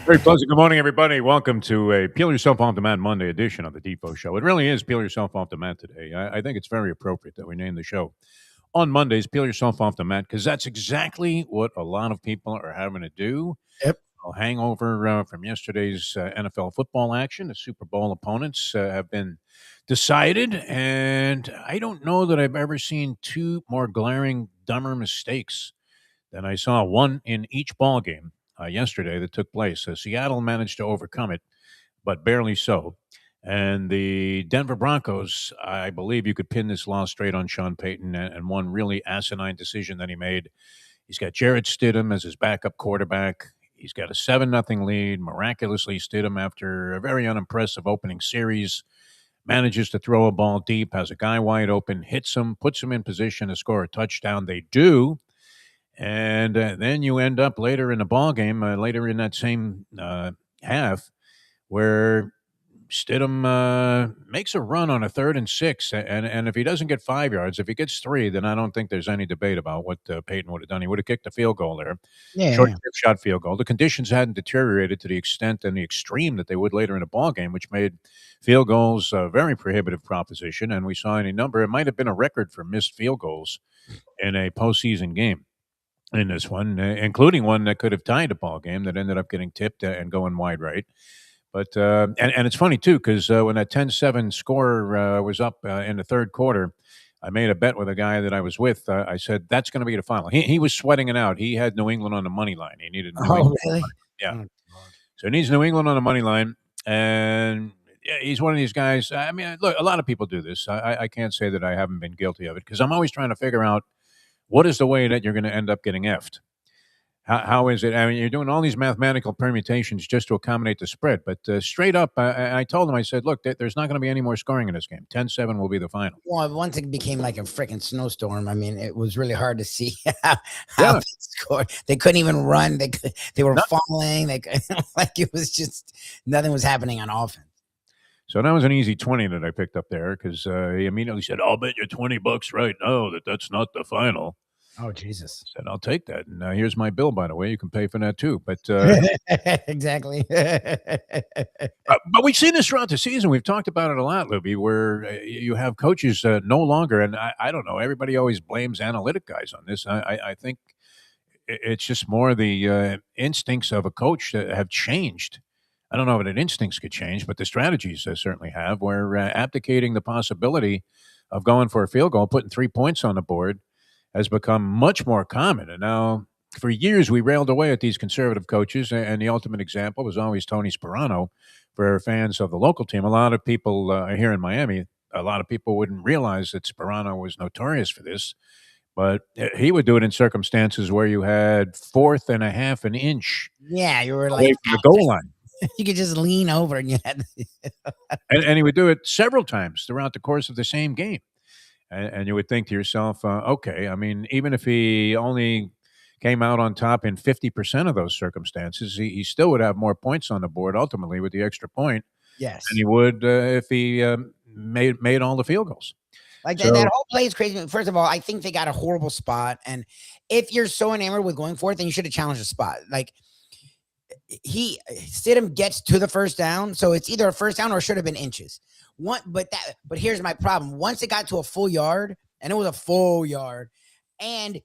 Very pleasant. Good morning, everybody. Welcome to a Peel Yourself Off the Mat Monday edition of the Defo Show. It really is Peel Yourself Off the Mat today. I think it's very appropriate that we name the show on Mondays, Peel Yourself Off the Mat, because that's exactly what a lot of people are having to do. Yep. A hangover from yesterday's NFL football action. The Super Bowl opponents have been decided, and I don't know that I've ever seen two more glaring, dumber mistakes than I saw one in each ball game yesterday that took place. Seattle managed to overcome it, but barely so. And the Denver Broncos, I believe you could pin this loss straight on Sean Payton and one really asinine decision that he made. He's got Jarrett Stidham as his backup quarterback. He's got a 7-0 lead. Miraculously, Stidham, after a very unimpressive opening series, manages to throw a ball deep, has a guy wide open, hits him, puts him in position to score a touchdown. They do. And then you end up later in the ball game, later in that same half, where Stidham makes a run on a 3rd and 6, and if he doesn't get 5 yards, if he gets 3, then I don't think there's any debate about what Peyton would have done. He would have kicked a field goal there, short shot field goal. The conditions hadn't deteriorated to the extent and the extreme that they would later in the ball game, which made field goals a very prohibitive proposition. And we saw any number. It might have been a record for missed field goals in a postseason game in this one, including one that could have tied a ball game that ended up getting tipped and going wide right. But and it's funny too, because when that 10-7 score was up in the third quarter, I made a bet with a guy that I was with. I said that's going to be the final. He was sweating it out. He had New England on the money line. He needed New England. Really? Yeah. So he needs New England on the money line, and yeah, he's one of these guys. I mean, look, a lot of people do this. I can't say that I haven't been guilty of it because I'm always trying to figure out what is the way that you're going to end up getting effed. How is it? I mean, you're doing all these mathematical permutations just to accommodate the spread. But straight up, I told him, I said, look, there's not going to be any more scoring in this game. 10-7 will be the final. Well, once it became like a freaking snowstorm, I mean, it was really hard to see how they scored. They couldn't even run. They were falling. Like it was just nothing was happening on offense. So that was an easy 20 that I picked up there because he immediately said, I'll bet you $20 right now that's not the final. Oh, Jesus. I said, I'll take that. And here's my bill, by the way. You can pay for that too. But exactly. But we've seen this throughout the season. We've talked about it a lot, Lubie, where you have coaches no longer, and I don't know, everybody always blames analytic guys on this. I think it's just more the instincts of a coach that have changed. I don't know if the instincts could change, but the strategies certainly have, where abdicating the possibility of going for a field goal, putting 3 points on the board, has become much more common. And now, for years, we railed away at these conservative coaches, and the ultimate example was always Tony Sparano. For fans of the local team, a lot of people here in Miami, a lot of people wouldn't realize that Sparano was notorious for this, but he would do it in circumstances where you had 4th and a half an inch. Yeah, you were away like from the goal line. You could just lean over and you had and he would do it several times throughout the course of the same game. And you would think to yourself, okay, I mean, even if he only came out on top in 50% of those circumstances, he still would have more points on the board ultimately with the extra point. Yes. And he would if he made all the field goals. Like that whole play is crazy. First of all, I think they got a horrible spot. And if you're so enamored with going for it, then you should have challenged the spot. Like Stidham gets to the first down. So it's either a first down or it should have been inches. But here's my problem. Once it got to a full yard, and it was a full yard, and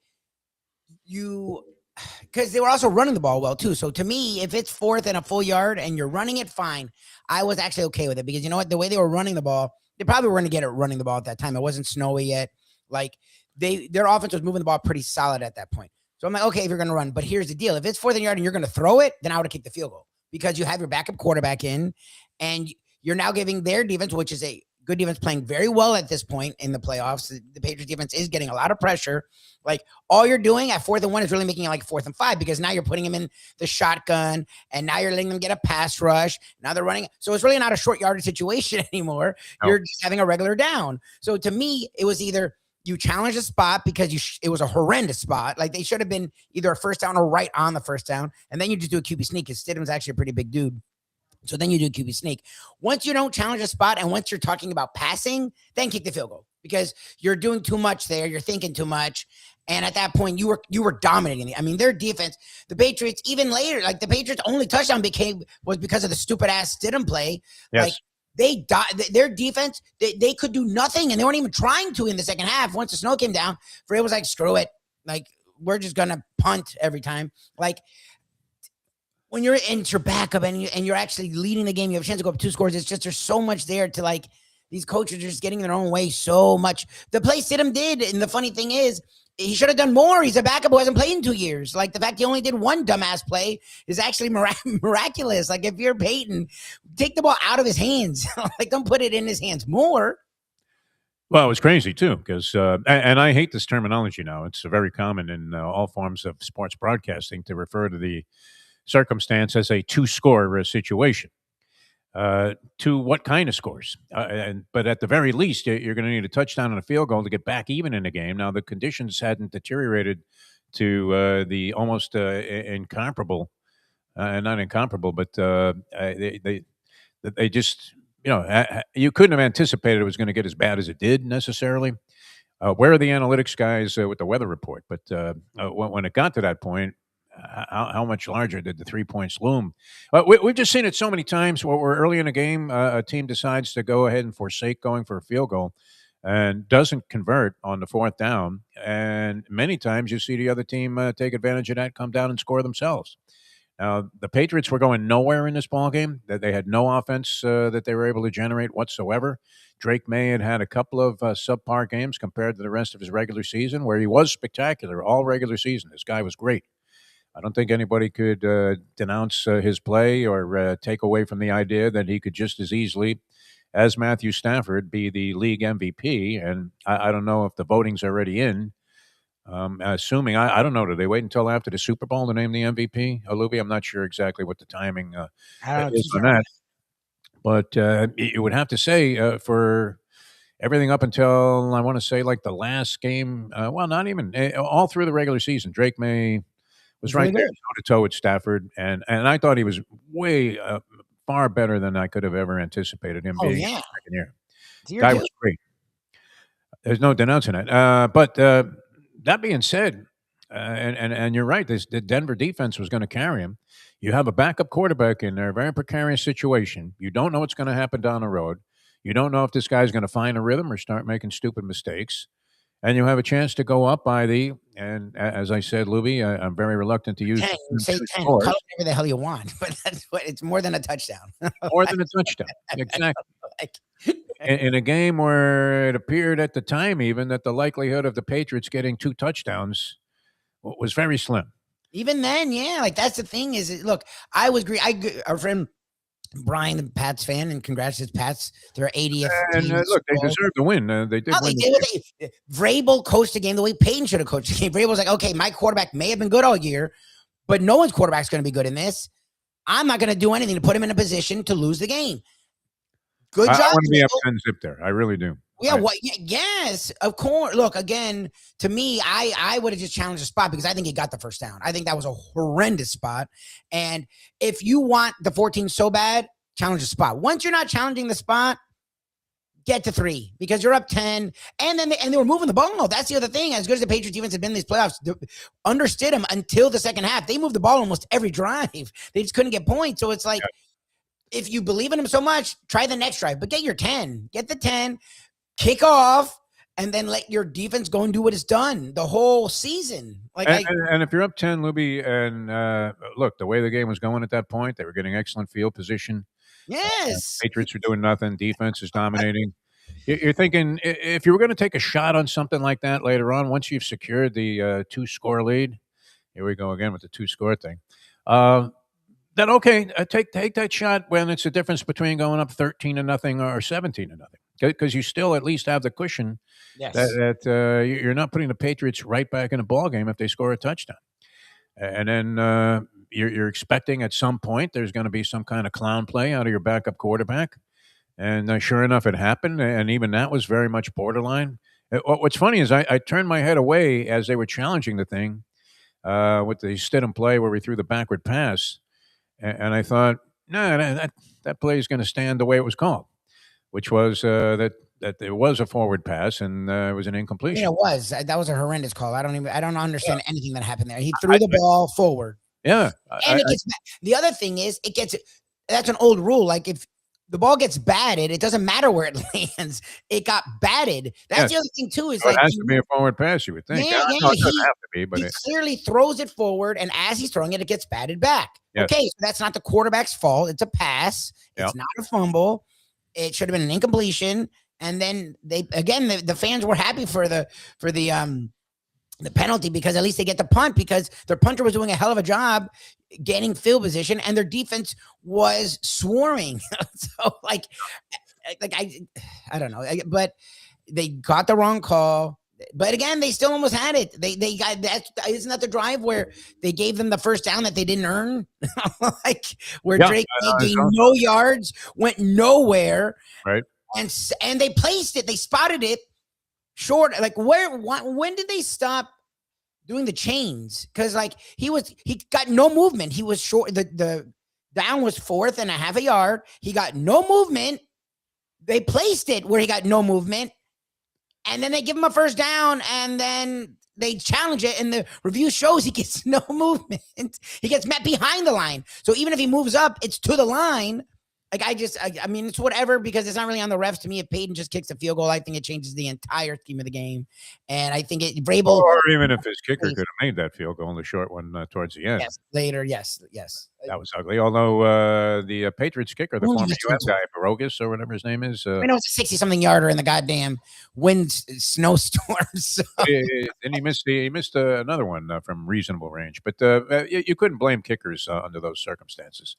because they were also running the ball well too. So to me, if it's 4th and a full yard and you're running it, fine. I was actually okay with it because you know what? The way they were running the ball, they probably were going to get it running the ball at that time. It wasn't snowy yet. Like their offense was moving the ball pretty solid at that point. So I'm like, okay, if you're going to run, but here's the deal. If it's 4th and yard and you're going to throw it, then I would have kicked the field goal because you have your backup quarterback in and you're now giving their defense, which is a good defense, playing very well at this point in the playoffs. The Patriots defense is getting a lot of pressure. Like all you're doing at 4th and 1 is really making it like 4th and 5 because now you're putting them in the shotgun and now you're letting them get a pass rush. Now they're running. So it's really not a short yardage situation anymore. No. You're just having a regular down. So to me, it was either you challenge a spot because it was a horrendous spot. Like they should have been either a first down or right on the first down. And then you just do a QB sneak because Stidham's actually a pretty big dude. So then you do QB sneak. Once you don't challenge a spot and once you're talking about passing, then kick the field goal because you're doing too much there. You're thinking too much. And at that point, you were dominating. I mean, their defense, the Patriots, even later, like the Patriots' only touchdown was because of the stupid ass Stidham play. Like Yes. their defense, they could do nothing, and they weren't even trying to in the second half. Once the snow came down, Vrabel was like, "Screw it, like we're just gonna punt every time." Like when you're in your backup and you're actually leading the game, you have a chance to go up 2 scores. It's just there's so much there to like. These coaches are just getting in their own way so much. The play Stidham did, and the funny thing is, he should have done more. He's a backup who hasn't played in 2 years. Like the fact he only did one dumbass play is actually miraculous. Like if you're Peyton, take the ball out of his hands. Like don't put it in his hands more. Well, it was crazy too, because and I hate this terminology now. It's very common in all forms of sports broadcasting to refer to the circumstance as a two-score situation. To what kind of scores? But at the very least, you're going to need a touchdown and a field goal to get back even in the game. Now, the conditions hadn't deteriorated to the almost incomparable, not incomparable, but they just, you couldn't have anticipated it was going to get as bad as it did necessarily. Where are the analytics guys with the weather report? But when it got to that point, how much larger did the 3 points loom? We've just seen it so many times where we're early in a game, a team decides to go ahead and forsake going for a field goal and doesn't convert on the fourth down. And many times you see the other team take advantage of that, come down and score themselves. Now, the Patriots were going nowhere in this ball game. That they had no offense that they were able to generate whatsoever. Drake May had a couple of subpar games compared to the rest of his regular season, where he was spectacular all regular season. This guy was great. I don't think anybody could denounce his play or take away from the idea that he could just as easily as Matthew Stafford be the league MVP. And I don't know if the voting's already in. Assuming, I don't know, do they wait until after the Super Bowl to name the MVP? Lubie, I'm not sure exactly what the timing I don't know. is on that. But you would have to say for everything up until, I want to say, like the last game, well, not even, all through the regular season, Drake May was It's right really there good. toe to toe with Stafford, and I thought he was way far better than I could have ever anticipated him Oh being in yeah, his second year. it's year Guy two. was great. There's no denouncing it. But that being said, and you're right, the Denver defense was going to carry him. You have a backup quarterback in there, a very precarious situation. You don't know what's going to happen down the road. You don't know if this guy's going to find a rhythm or start making stupid mistakes. And you have a chance to go up by as I said, Lubie, I'm very reluctant to use 10, the term say two 10, call scores, it whatever the hell you want, but that's what it's more than a touchdown. more than a touchdown. Exactly. Like, In a game where it appeared at the time even that the likelihood of the Patriots getting two touchdowns was very slim. even then, yeah, like that's the thing is, look, I was agree. Our friend Brian, the Pats fan, and congrats to Pats, their 80th And team in the look, Super they Bowl. deserved to win. They No, did they win the did what game. Vrabel coached the game the way Peyton should have coached the game. Vrabel was like, okay, my quarterback may have been good all year, but no one's quarterback's going to be good in this. I'm not going to do anything to put him in a position to lose the game. Good I job, want to be up Vrabel. 10 zip there. I really do. Yeah, what? Yes, of course. Look, again, to me, I would have just challenged the spot because I think he got the first down. I think that was a horrendous spot. And if you want the 14 so bad, challenge the spot. Once you're not challenging the spot, get to 3 because you're up 10. And then they were moving the ball. That's the other thing. As good as the Patriots defense had been in these playoffs, understood them until the second half. They moved the ball almost every drive. They just couldn't get points. So it's like, if you believe in them so much, try the next drive, but get your 10. Get the 10. Kick off, and then let your defense go and do what it's done the whole season. And if you're up 10, Luby, and look, the way the game was going at that point, they were getting excellent field position. Yes, Patriots were doing nothing. Defense is dominating. You're thinking if you were going to take a shot on something like that later on, once you've secured the two-score lead, here we go again with the two-score thing. Then okay, take that shot when it's the difference between going up 13-0 or 17-0, because you still at least have the cushion yes, that you're not putting the Patriots right back in the ball game if they score a touchdown, and then you're expecting at some point there's going to be some kind of clown play out of your backup quarterback, and sure enough, it happened, and even that was very much borderline. What's funny is I turned my head away as they were challenging the thing with the Stidham play where we threw the backward pass. And I thought, no, that play is going to stand the way it was called, which was that that there was a forward pass and it was an I mean, incompletion. it was that was a horrendous call. I don't Yeah, understand anything that happened there. He threw I, the ball forward. yeah, And it gets the other thing is it gets that's an old rule. Like if the ball gets batted, it doesn't matter where it lands. It got batted. That's yes. the other thing too. Is So it like has to be a forward pass, you would think. yeah, No, yeah. it doesn't have to be, but He clearly throws it forward, and as he's throwing it, it gets batted back. yes, Okay, so that's not the quarterback's fault. It's a pass. yeah. It's not a fumble. It should have been an incompletion. And then they again the fans were happy for the penalty because at least they get the punt because their punter was doing a hell of a job gaining field position and their defense was swarming. So like I don't know, but they got the wrong call. But again, they still almost had it. They got that. Isn't that the drive where they gave them the first down that they didn't earn? Like where Yeah, Drake gained so, no yards, went nowhere, right. and they placed it. They spotted it short. Like when did they stop doing the chains? Because like he got no movement. He was short. The down was 4.5 yard. He got no movement. They placed it where he got no movement. And then they give him a first down, and then they challenge it, and the review shows he gets no movement. He gets met behind the line. So even if he moves up, it's to the line. Like I mean, it's whatever because it's not really on the refs to me. If Peyton just kicks a field goal, I think it changes the entire scheme of the game. And I think Vrabel, Or even if his kicker could have made that field goal in the short one towards the end. yes, later, yes. That was ugly. Although the Patriots kicker, the former UM guy, Barogas or whatever his name is, I know it's a 60-something yarder in the goddamn wind snowstorm. So. and he missed another one from reasonable range. But you couldn't blame kickers under those circumstances.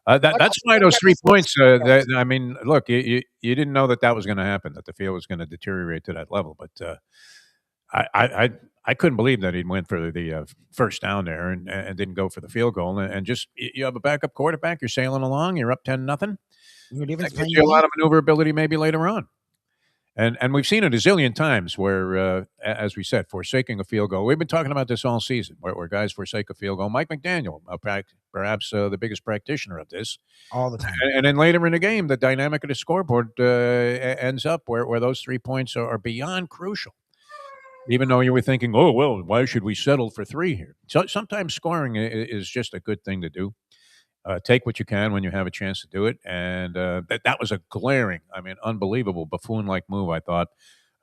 That's why those 3 points. I mean, look, you didn't know that was going to happen, that the field was going to deteriorate to that level. But I couldn't believe that he went for the first down there and didn't go for the field goal. And just you have a backup quarterback, you're sailing along, you're up 10-0. That gives you a lot of maneuverability maybe later on. And we've seen it a zillion times where, as we said, forsaking a field goal. We've been talking about this all season, where guys forsake a field goal. Mike McDaniel, perhaps the biggest practitioner of this, all the time. And then later in the game, the dynamic of the scoreboard ends up where those 3 points are beyond crucial. Even though you were thinking, oh, well, why should we settle for 3 here? So sometimes scoring is just a good thing to do. Take what you can when you have a chance to do it. And that was a glaring, I mean, unbelievable buffoon-like move, I thought.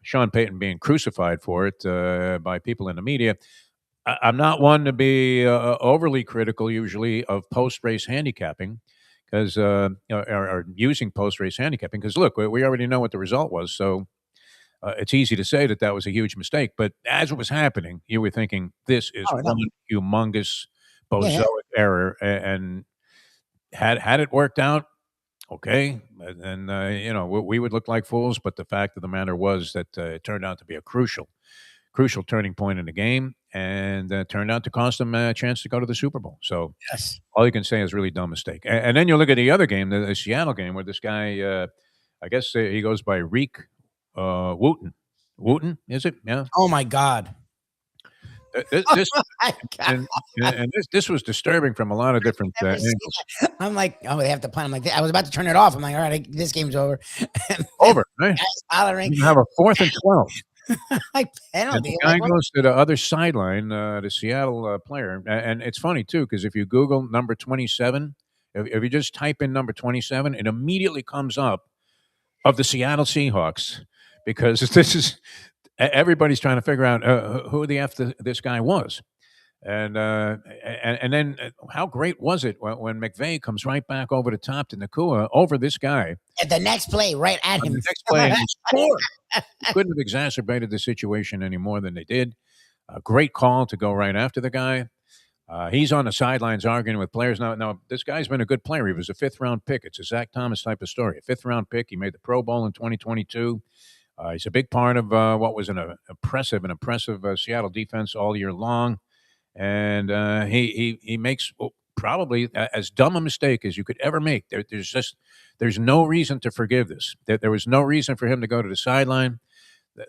Sean Payton being crucified for it by people in the media. I'm not one to be overly critical usually of post-race handicapping because or using post-race handicapping because, look, we already know what the result was. So it's easy to say that was a huge mistake. But as it was happening, you were thinking, this is one humongous bozoic error. And had it worked out, okay, and we would look like fools. But the fact of the matter was that it turned out to be a crucial turning point in the game, and turned out to cost them a chance to go to the Super Bowl. So yes, all you can say is really dumb mistake. And then you look at the other game, the Seattle game, where this guy, I guess he goes by Reek Wooten. Wooten, is it? Yeah. Oh my God. This this was disturbing from a lot of different angles. I'm like, oh, they have to punt. I'm like, I was about to turn it off. I'm like, all right, this game's over. Over, right? Hollering. You have a 4th and 12. Like And penalty. the guy goes to the other sideline, the Seattle player. And it's funny, too, because if you Google number 27, if you just type in number 27, it immediately comes up of the Seattle Seahawks because this is everybody's trying to figure out who the F this guy was. And then how great was it when McVay comes right back over the top to Nakua over this guy. At the next play, right at him. The next play, and he scored. He couldn't have exacerbated the situation any more than they did. A great call to go right after the guy. He's on the sidelines arguing with players. Now, this guy's been a good player. He was a 5th-round pick. It's a Zach Thomas type of story. A 5th-round pick. He made the Pro Bowl in 2022. He's a big part of what was an impressive Seattle defense all year long. And he makes probably as dumb a mistake as you could ever make. There's no reason to forgive this. There was no reason for him to go to the sideline.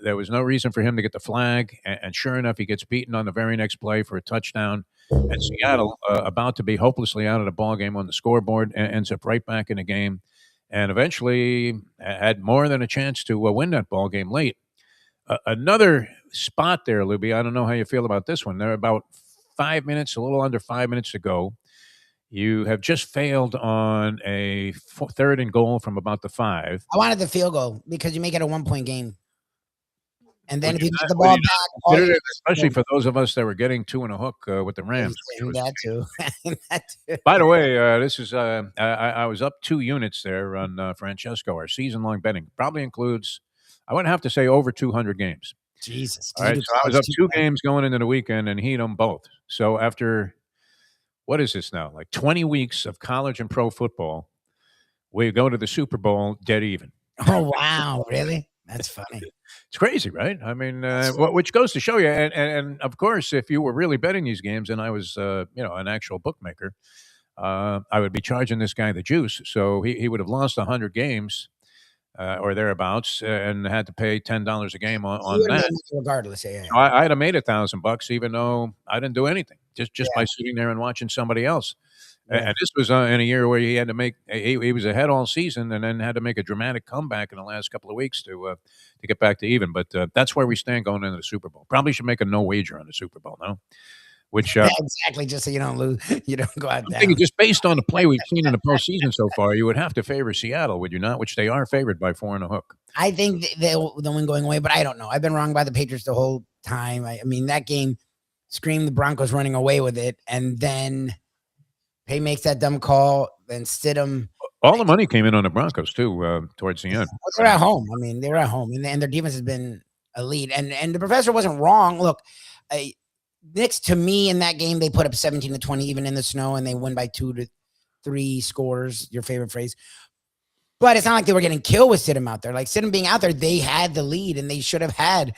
There was no reason for him to get the flag. And sure enough, he gets beaten on the very next play for a touchdown. And Seattle, about to be hopelessly out of the ball game on the scoreboard, ends up right back in the game. and eventually had more than a chance to win that ball game late. Another spot there, Lubie. I don't know how you feel about this one. There are about 5 minutes, a little under 5 minutes to go. You have just failed on a third and goal from about the 5. I wanted the field goal because you make it a 1 point game. And then Would if you you get not? the Would ball you back, not all consider you it, especially for those of us that were getting 2 and a hook with the Rams? Which was that too. That too. By the way, this is I was up 2 units there on Francesco. Our season-long betting probably includes, I would have to say, over 200 games. Jesus. All Did you right, do so I was college up too? 2 games going into the weekend, and he hit them both. So after, what is this now? Like 20 weeks of college and pro football, we go to the Super Bowl dead even. Oh wow, really? That's funny. It's crazy, right? I mean, That's funny. which goes to show you, and of course, if you were really betting these games, and I was, an actual bookmaker, I would be charging this guy the juice. So he would have lost 100 games or thereabouts, and had to pay $10 a game You on would have made that. money regardless. Yeah, So I'd have made $1,000, even though I didn't do anything, just yeah, by sitting there and watching somebody else. yeah. And this was in a year where he had to make he was ahead all season, and then had to make a dramatic comeback in the last couple of weeks to get back to even. But that's where we stand going into the Super Bowl. Probably should make a no wager on the Super Bowl now. Which Yeah, exactly. Just so you don't lose, you don't go out I'm thinking, down. just based on the play we've seen in the postseason so far, you would have to favor Seattle, would you not? Which they are favored by 4 and a hook. I think they'll win going away, but I don't know. I've been wrong by the Patriots the whole time. I mean, that game screamed the Broncos running away with it, and then Pay makes that dumb call. Then Stidham. All the money came in on the Broncos too towards the end. Well, they're at home. I mean, they're at home, and their defense has been elite. And the professor wasn't wrong. Look, Knicks, to me, in that game, they put up 17-20, even in the snow, and they win by 2-3 scores. Your favorite phrase. But it's not like they were getting killed with Stidham out there. Like Stidham being out there, they had the lead, and they should have had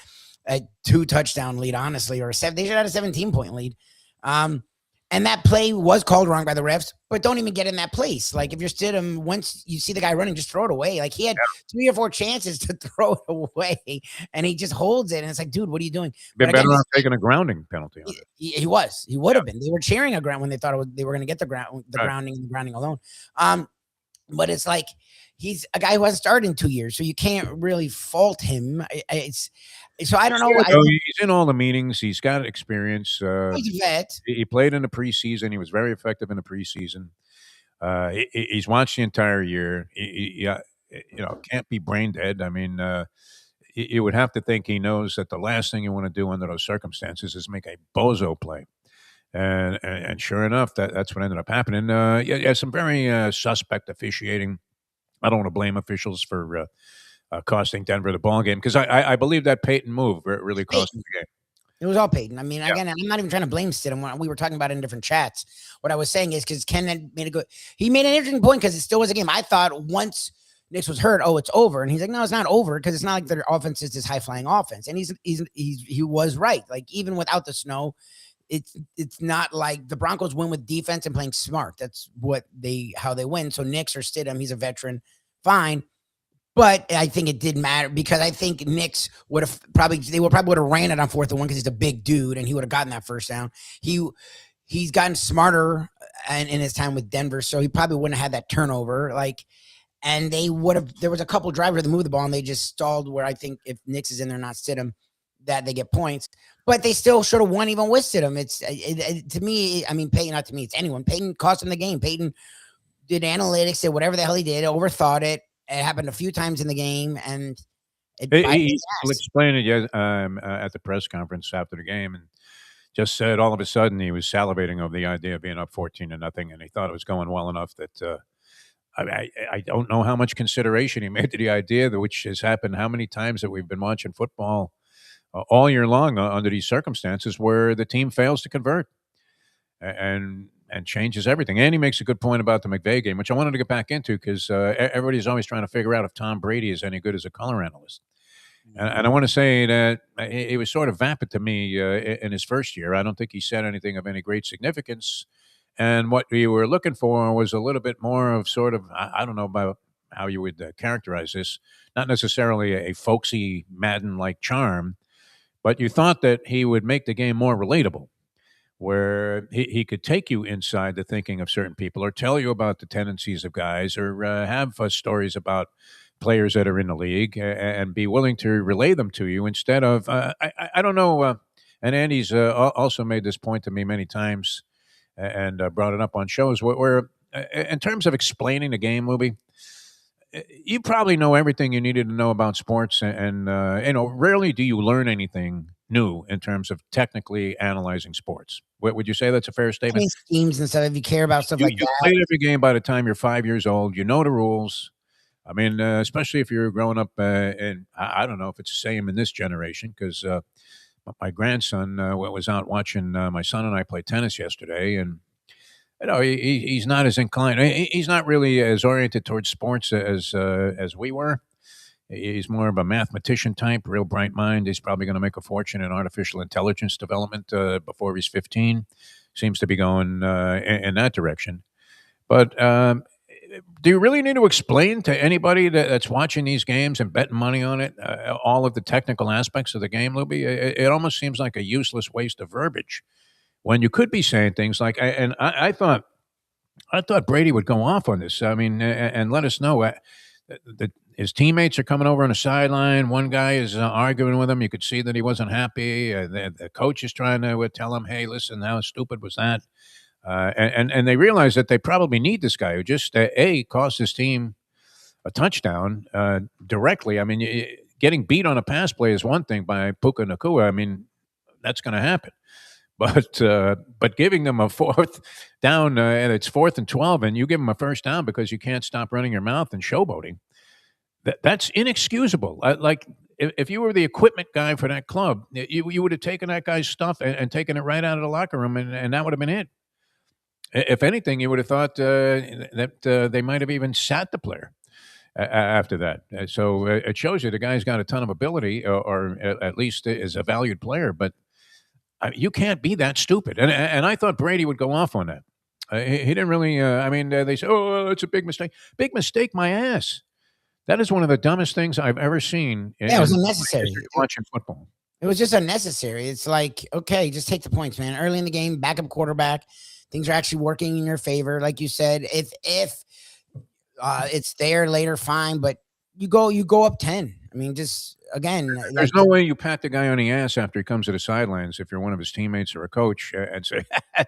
a 2-touchdown lead, honestly, or they should have had a 17-point lead. And that play was called wrong by the refs, but don't even get in that place. Like if you're Stidham, once you see the guy running, just throw it away. Like he had 3 or 4 chances to throw it away, and he just holds it. And it's like, dude, what are you doing? Been But again, better off taking a grounding penalty on it. he would have been. They were cheering a ground when they thought they were going to get the grounding alone. But it's like he's a guy who hasn't started in 2 years, so you can't really fault him. So I don't know. He's in all the meetings. He's got experience. He's a vet. He played in the preseason. He was very effective in the preseason. He's watched the entire year. Can't be brain dead. I mean, you would have to think he knows that the last thing you want to do under those circumstances is make a bozo play. And sure enough, that's what ended up happening. Some very suspect officiating. I don't want to blame officials for costing Denver the ball game, because I believe that Peyton move really cost them the game. It was all Peyton. I mean, again, I'm not even trying to blame Stidham. We were talking about it in different chats. What I was saying is because Ken had he made an interesting point because it still was a game. I thought once Knicks was hurt, it's over. And he's like, no, it's not over, because it's not like their offense is this high flying offense. And he was right. Like even without the snow, it's not like the Broncos win with defense and playing smart. That's how they win. So Knicks or Stidham, he's a veteran, fine. But I think it did matter because I think Knicks would have probably would have ran it on 4th and 1 because he's a big dude and he would have gotten that first down. He's gotten smarter in his time with Denver, so he probably wouldn't have had that turnover. And they would have. There was a couple drivers that moved the ball and they just stalled. Where I think if Knicks is in there, not Stidham, that they get points. But they still should have won even with Stidham. To me, I mean, Peyton, not to me, it's anyone. Peyton cost him the game. Peyton did analytics, did whatever the hell he did, overthought it. It happened a few times in the game, and he explained it at the press conference after the game, and just said all of a sudden he was salivating over the idea of being up 14-0, and he thought it was going well enough that I don't know how much consideration he made to the idea, which has happened how many times that we've been watching football all year long under these circumstances where the team fails to convert and changes everything. And he makes a good point about the McVay game, which I wanted to get back into because everybody's always trying to figure out if Tom Brady is any good as a color analyst. And I want to say that he was sort of vapid to me in his first year. I don't think he said anything of any great significance. And what we were looking for was a little bit more of sort of, I don't know about how you would characterize this, not necessarily a folksy Madden-like charm, but you thought that he would make the game more relatable. where he could take you inside the thinking of certain people or tell you about the tendencies of guys or have stories about players that are in the league and be willing to relay them to you instead of, I don't know. And Andy's also made this point to me many times and brought it up on shows where in terms of explaining the game, Lubie, you probably know everything you needed to know about sports, and rarely do you learn anything new in terms of technically analyzing sports. Would you say that's a fair I statement? mean, schemes and stuff. If you care about stuff like You that, played every game by the time you're 5 years old. You know the rules. I mean, especially if you're growing up, and I don't know if it's the same in this generation because my grandson was out watching my son and I play tennis yesterday, and he's not as inclined. He's not really as oriented towards sports as we were. He's more of a mathematician type, real bright mind. He's probably going to make a fortune in artificial intelligence development before he's 15. Seems to be going in that direction. But do you really need to explain to anybody that's watching these games and betting money on it all of the technical aspects of the game, Luby? It almost seems like a useless waste of verbiage when you could be saying things like, I thought Brady would go off on this. I mean, and let us know that his teammates are coming over on the sideline. One guy is arguing with him. You could see that he wasn't happy. The coach is trying to tell him, "Hey, listen, how stupid was that?" And they realize that they probably need this guy who just cost his team a touchdown directly. I mean, getting beat on a pass play is one thing by Puka Nakua. I mean, that's going to happen. But giving them a fourth down and it's 4th and 12, and you give them a first down because you can't stop running your mouth and showboating, that's inexcusable. Like if you were the equipment guy for that club, you would have taken that guy's stuff and taken it right out of the locker room, and that would have been it. If anything, you would have thought that they might have even sat the player after that. So it shows you the guy's got a ton of ability, or at least is a valued player, but you can't be that stupid. And I thought Brady would go off on that. He didn't really. I mean, they say, "Oh, it's a big mistake." Big mistake, my ass. That is one of the dumbest things I've ever seen yeah, it was in my unnecessary. history of watching football. It was just unnecessary. It's like, okay, just take the points, man. Early in the game, backup quarterback, things are actually working in your favor, like you said. If it's there later, fine, but you go up 10. I mean, just again, There's like no way you pat the guy on the ass after he comes to the sidelines if you're one of his teammates or a coach and say,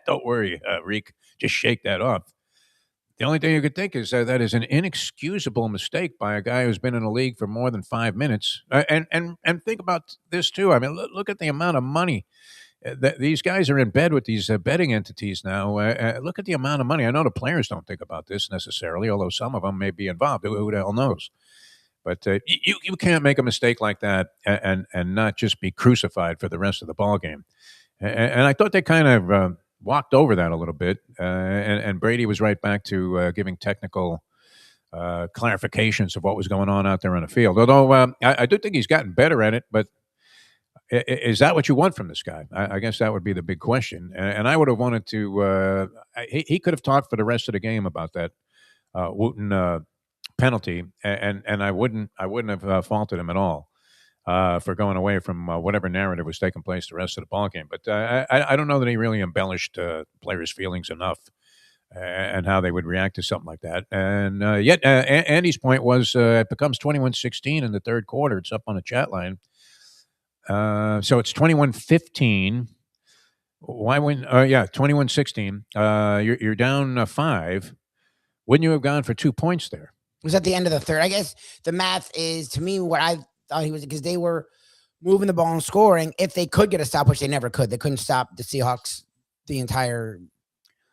"Don't worry, Reek, just shake that off." The only thing you could think is that is an inexcusable mistake by a guy who's been in the league for more than 5 minutes. And think about this too. I mean, look at the amount of money that these guys are in bed with these betting entities now. Look at the amount of money. I know the players don't think about this necessarily, although some of them may be involved. Who the hell knows? But you can't make a mistake like that and not just be crucified for the rest of the ball game. And I thought they kind of walked over that a little bit, and Brady was right back to giving technical clarifications of what was going on out there on the field. Although I do think he's gotten better at it, but is that what you want from this guy? I guess that would be the big question. And I would have wanted to. He could have talked for the rest of the game about that Wooten penalty, and I wouldn't have faulted him at all for going away from whatever narrative was taking place the rest of the ball game. But I don't know that he really embellished players' feelings enough and how they would react to something like that. And yet, Andy's point was it becomes 21-16 in the third quarter. It's up on the chat line. So it's 21-15. Why win? 21-16. You're down 5. Wouldn't you have gone for 2 points there? it was at the end of the third. I guess the math is to me what I thought he was because they were moving the ball and scoring. If they could get a stop, which they never could, they couldn't stop the Seahawks the entire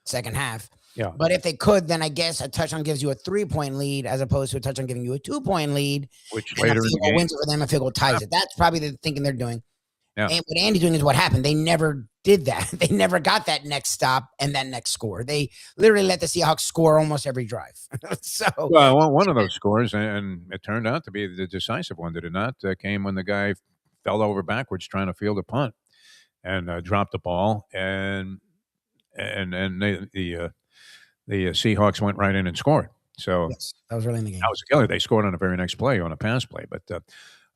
second half. Yeah. But if they could, then I guess a touchdown gives you a 3-point lead as opposed to a touchdown giving you a 2-point lead. Which And later a in field the goal game, wins it for them. A field goal ties it. That's probably the thinking they're doing. Yeah. And what Andy's doing is what happened. They never did that. They never got that next stop and that next score. They literally let the Seahawks score almost every drive. So well, one of those scores, and it turned out to be the decisive one, did it not? Came when the guy fell over backwards trying to field a punt and dropped the ball, and the Seahawks went right in and scored. So yes, that was really in the game. that was a killer. They scored on the very next play on a pass play, but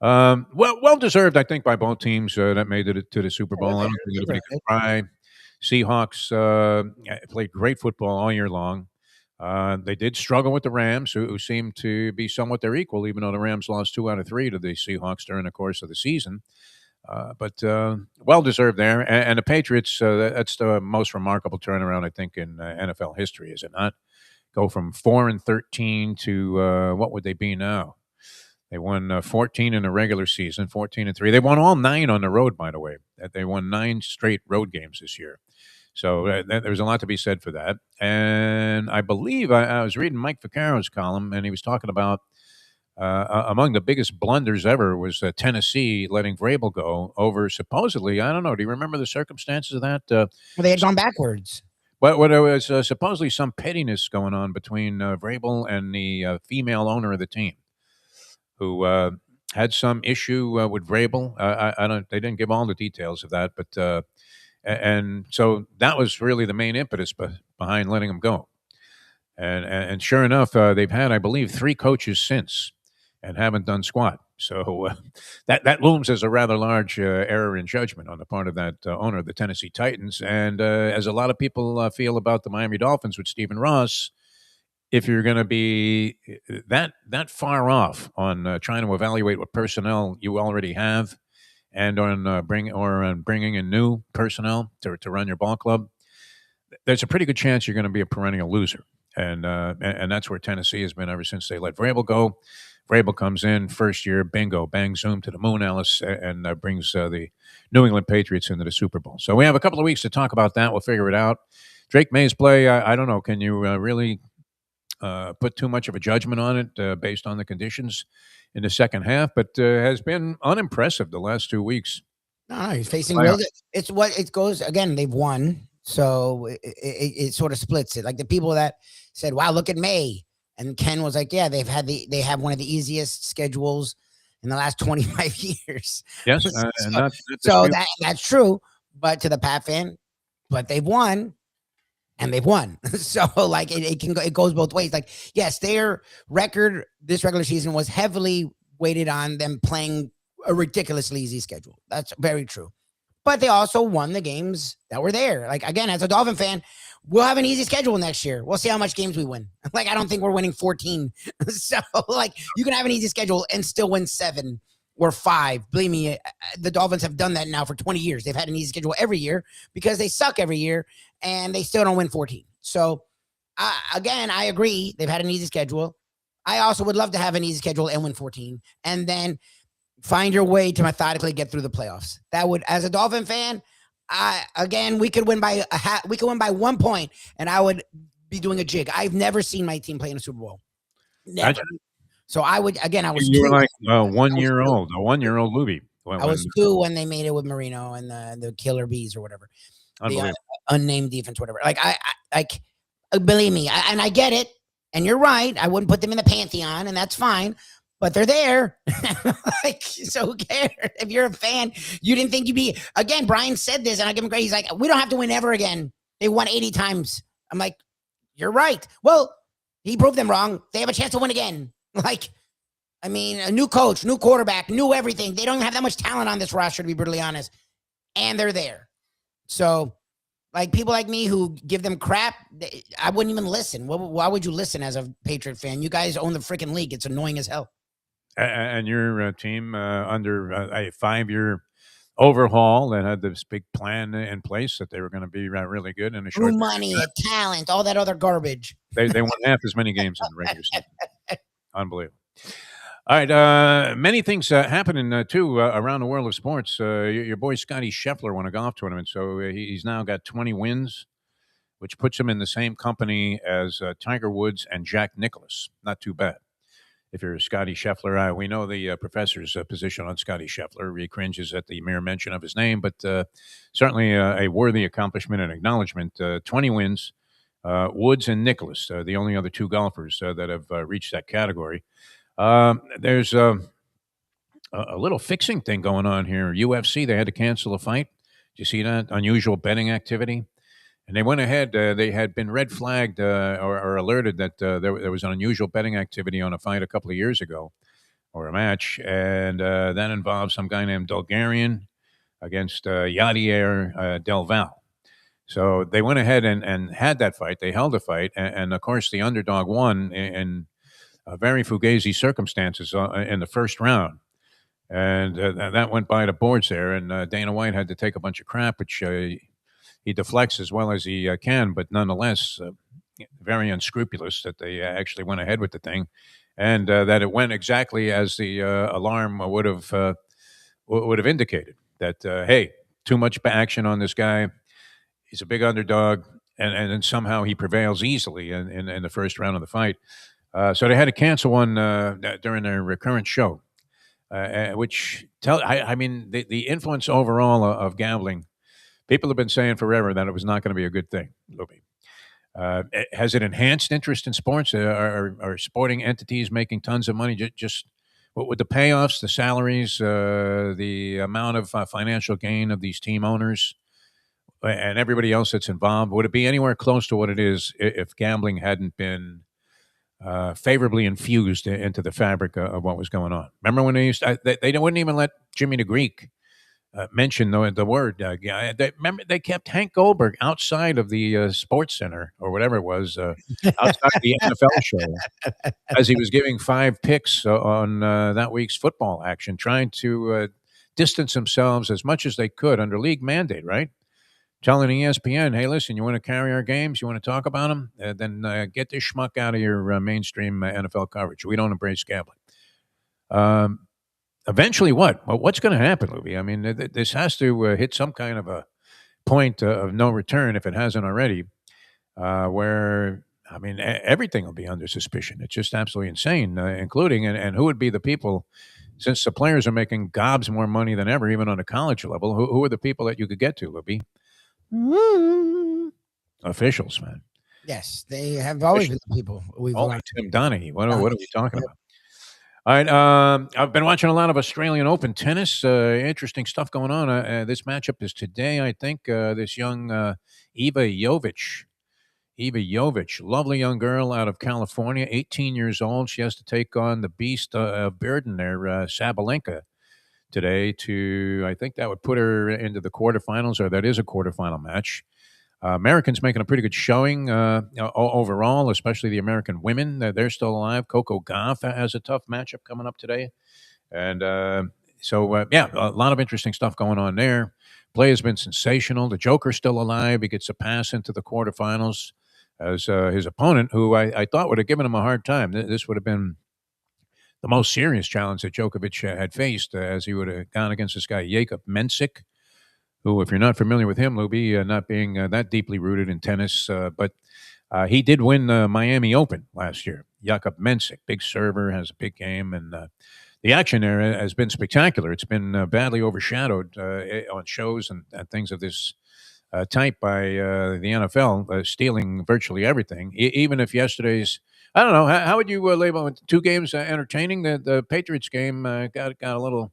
well deserved, I think, by both teams that made it to the Super Bowl. I don't think anybody could cry. Seahawks played great football all year long. They did struggle with the Rams, who seemed to be somewhat their equal, even though the Rams lost 2 out of 3 to the Seahawks during the course of the season. But well deserved there. And the Patriots, that's the most remarkable turnaround, I think, in NFL history, is it not? Go from 4-13 to what would they be now? They won 14 in the regular season, 14-3. They won all 9 on the road, by the way. They won 9 straight road games this year. So there's a lot to be said for that. And I believe I was reading Mike Vaccaro's column, and he was talking about among the biggest blunders ever was Tennessee letting Vrabel go over supposedly. I don't know. Do you remember the circumstances of that? Well, they had gone backwards. But there was supposedly some pettiness going on between Vrabel and the female owner of the team, who had some issue with Vrabel. I don't. They didn't give all the details of that, but and so that was really the main impetus behind letting him go. And sure enough, they've had, I believe, 3 coaches since, and haven't done squat. So that looms as a rather large error in judgment on the part of that owner of the Tennessee Titans. And as a lot of people feel about the Miami Dolphins with Stephen Ross, if you're going to be that far off on trying to evaluate what personnel you already have, and on bringing in new personnel to run your ball club, there's a pretty good chance you're going to be a perennial loser. And that's where Tennessee has been ever since they let Vrabel go. Vrabel comes in first year, bingo, bang, zoom to the moon, Alice, and brings the New England Patriots into the Super Bowl. So we have a couple of weeks to talk about that. We'll figure it out. Drake May's play, I don't know. Can you really put too much of a judgment on it based on the conditions in the second half? But has been unimpressive the last 2 weeks. No, he's facing real. It's what it goes again. They've won, so it sort of splits it. Like the people that said, "Wow, look at May," and Ken was like, "Yeah, they have one of the easiest schedules in the last 25 years." Yes, so that's true. But to the Pat fan, but they've won. And they've won. So like it goes both ways. Like, yes, their record this regular season was heavily weighted on them playing a ridiculously easy schedule. That's very true. But they also won the games that were there. Like, again, as a Dolphin fan, we'll have an easy schedule next year. We'll see how much games we win. Like, I don't think we're winning 14. So like you can have an easy schedule and still win 7 or 5. Believe me, the Dolphins have done that now for 20 years. They've had an easy schedule every year because they suck every year, and they still don't win 14. So, again, I agree. They've had an easy schedule. I also would love to have an easy schedule and win 14, and then find your way to methodically get through the playoffs. That would, as a Dolphin fan, we could win by 1 point, and I would be doing a jig. I've never seen my team play in a Super Bowl. Never. So I would, again, I was You were like a 1-year-old Lubie. I was 2 when they made it with Marino and the Killer Bees or whatever, the unnamed defense, whatever. Like believe me, and I get it, and you're right. I wouldn't put them in the pantheon, and that's fine. But they're there. Like, so who cares? If you're a fan, you didn't think you'd be. Again, Brian said this, and I give him credit. He's like, we don't have to win ever again. They won 80 times. I'm like, you're right. Well, he proved them wrong. They have a chance to win again. Like, I mean, a new coach, new quarterback, new everything. They don't have that much talent on this roster, to be brutally honest. And they're there. So, like, people like me who give them crap, I wouldn't even listen. Why would you listen as a Patriot fan? You guys own the freaking league. It's annoying as hell. And your team under a 5-year overhaul that had this big plan in place that they were going to be really good in a short money, talent, all that other garbage. They won half as many games in the regular season. Unbelievable. All right, many things happening too around the world of sports. Your boy Scotty Scheffler won a golf tournament, so he's now got 20 wins, which puts him in the same company as Tiger Woods and Jack Nicklaus. Not too bad. If you're Scotty Scheffler, we know the professor's position on Scotty Scheffler. He cringes at the mere mention of his name, but certainly a worthy accomplishment and acknowledgement. 20 wins. Woods and Nicklaus, the only other 2 golfers that have reached that category. There's a little fixing thing going on here. UFC, they had to cancel a fight. Did you see that? Unusual betting activity. And they went ahead. They had been red flagged or alerted that there was an unusual betting activity on a fight a couple of years ago, or a match. And that involved some guy named Bulgarian against Yadier Del Val. So they went ahead and had that fight. They held a fight, and of course the underdog won in very fugazi circumstances in the first round. And that went by the boards there. And Dana White had to take a bunch of crap, which he deflects as well as he can, but nonetheless, very unscrupulous that they actually went ahead with the thing, and that it went exactly as the alarm would have indicated. That hey, too much action on this guy. He's a big underdog, and then somehow he prevails easily in the first round of the fight. So they had to cancel one during their recurrent show, which I mean the influence overall of gambling. People have been saying forever that it was not going to be a good thing, Lubie. Has it enhanced interest in sports? Are sporting entities making tons of money? Just what with the payoffs, the salaries, the amount of financial gain of these team owners and everybody else that's involved? Would it be anywhere close to what it is if gambling hadn't been favorably infused into the fabric of what was going on? Remember when they used they wouldn't even let Jimmy the Greek mention the word guy. Remember, they kept Hank Goldberg outside of the Sports Center or whatever it was, outside the NFL show, as he was giving five picks on that week's football action, trying to distance themselves as much as they could under league mandate, right? Telling ESPN, hey, listen, you want to carry our games? You want to talk about them? Then get this schmuck out of your mainstream NFL coverage. We don't embrace gambling. Eventually, what? Well, what's going to happen, Lubie? I mean, this has to hit some kind of a point of no return if it hasn't already, where, I mean, everything will be under suspicion. It's just absolutely insane, including, and who would be the people, since the players are making gobs more money than ever, even on a college level, who are the people that you could get to, Lubie? Officials, man. Yes, they have always been the people we've Holy learned. Tim Donaghy. What are we talking Yep. about? All right. I've been watching a lot of Australian Open tennis. Interesting stuff going on. This matchup is today, I think. This young Eva Jovic. Eva Jovic, lovely young girl out of California, 18 years old. She has to take on the beast of burden there, Sabalenka, today. I think that would put her into the quarterfinals, or that is a quarterfinal match. Americans making a pretty good showing overall, especially the American women. They're still alive. Coco Gauff has a tough matchup coming up today. And yeah, a lot of interesting stuff going on there. Play has been sensational. The Joker's still alive. He gets a pass into the quarterfinals as his opponent, who I thought would have given him a hard time. This would have been the most serious challenge that Djokovic had faced, as he would have gone against this guy, Jakob Mensik, who, if you're not familiar with him, Lubie, not being that deeply rooted in tennis, but he did win the Miami Open last year. Jakob Mensik, big server, has a big game, and the action there has been spectacular. It's been badly overshadowed on shows and things of this type by the NFL, stealing virtually everything. Even if yesterday's, I don't know, how would you label it? Two games entertaining? The Patriots game got a little.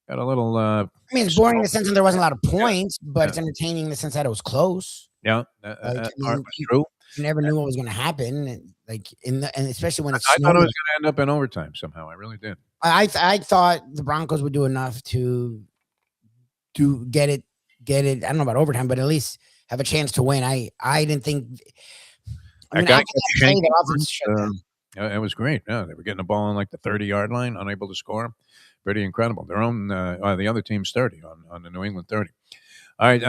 Got a little. I mean, it's boring in the sense that there wasn't a lot of Yeah, points, but it's entertaining in the sense that it was close. yeah, Like, that I part mean, was true. you never knew what was going to happen, and like and especially when it's I thought it snowing. was going to end up in overtime somehow. I really did. I thought the Broncos would do enough to get it. I don't know about overtime, but at least have a chance to win. I didn't think. I That mean, guy after kept that play, shanking the offense punts. shut down. It was great. Yeah, they were getting the ball on like the 30-yard line, unable to score. Pretty incredible. Their own, the other team's 30 on the New England 30. All right,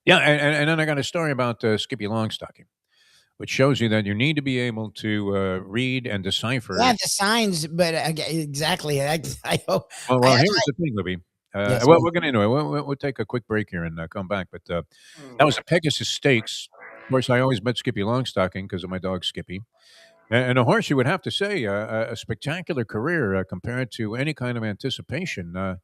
yeah, and then I got a story about Skippy Longstocking, which shows you that you need to be able to read and decipher. Yeah, the signs, but exactly. I hope. Well, here's the thing, Libby. Yes. Well, we're going to anyway. We'll take a quick break here and come back. But that was the Pegasus Stakes. Of course, I always bet Skippy Longstocking because of my dog Skippy. And a horse, you would have to say, a spectacular career compared to any kind of anticipation.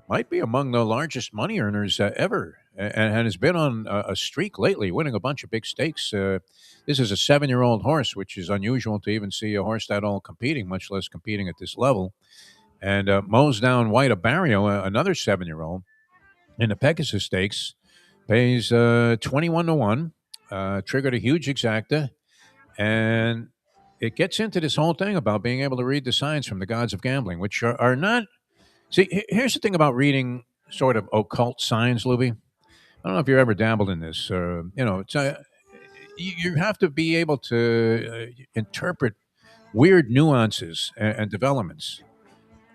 Might be among the largest money earners ever, and has been on a streak lately, winning a bunch of big stakes. This is a 7-year-old horse, which is unusual to even see a horse that old competing, much less competing at this level. And mows down White Abario, another 7-year-old, in the Pegasus Stakes, pays 21 to 1, triggered a huge exacta, and it gets into this whole thing about being able to read the signs from the gods of gambling, which are not. See, here's the thing about reading sort of occult signs, Luby. I don't know if you've ever dabbled in this. It's you have to be able to interpret weird nuances and developments,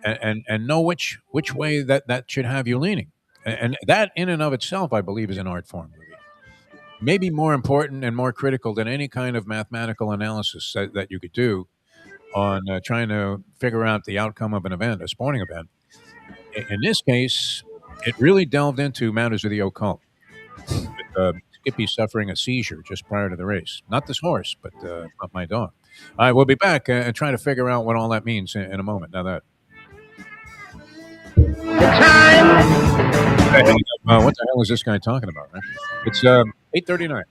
and know which way that should have you leaning. And that in and of itself, I believe, is an art form, Louis. Maybe more important and more critical than any kind of mathematical analysis that you could do on trying to figure out the outcome of an event, a sporting event. In this case, it really delved into matters of the occult. Skippy suffering a seizure just prior to the race. Not this horse, but my dog. All right, we'll be back and try to figure out what all that means in a moment. Now that. Hey, what the hell is this guy talking about, man? It's 8:39.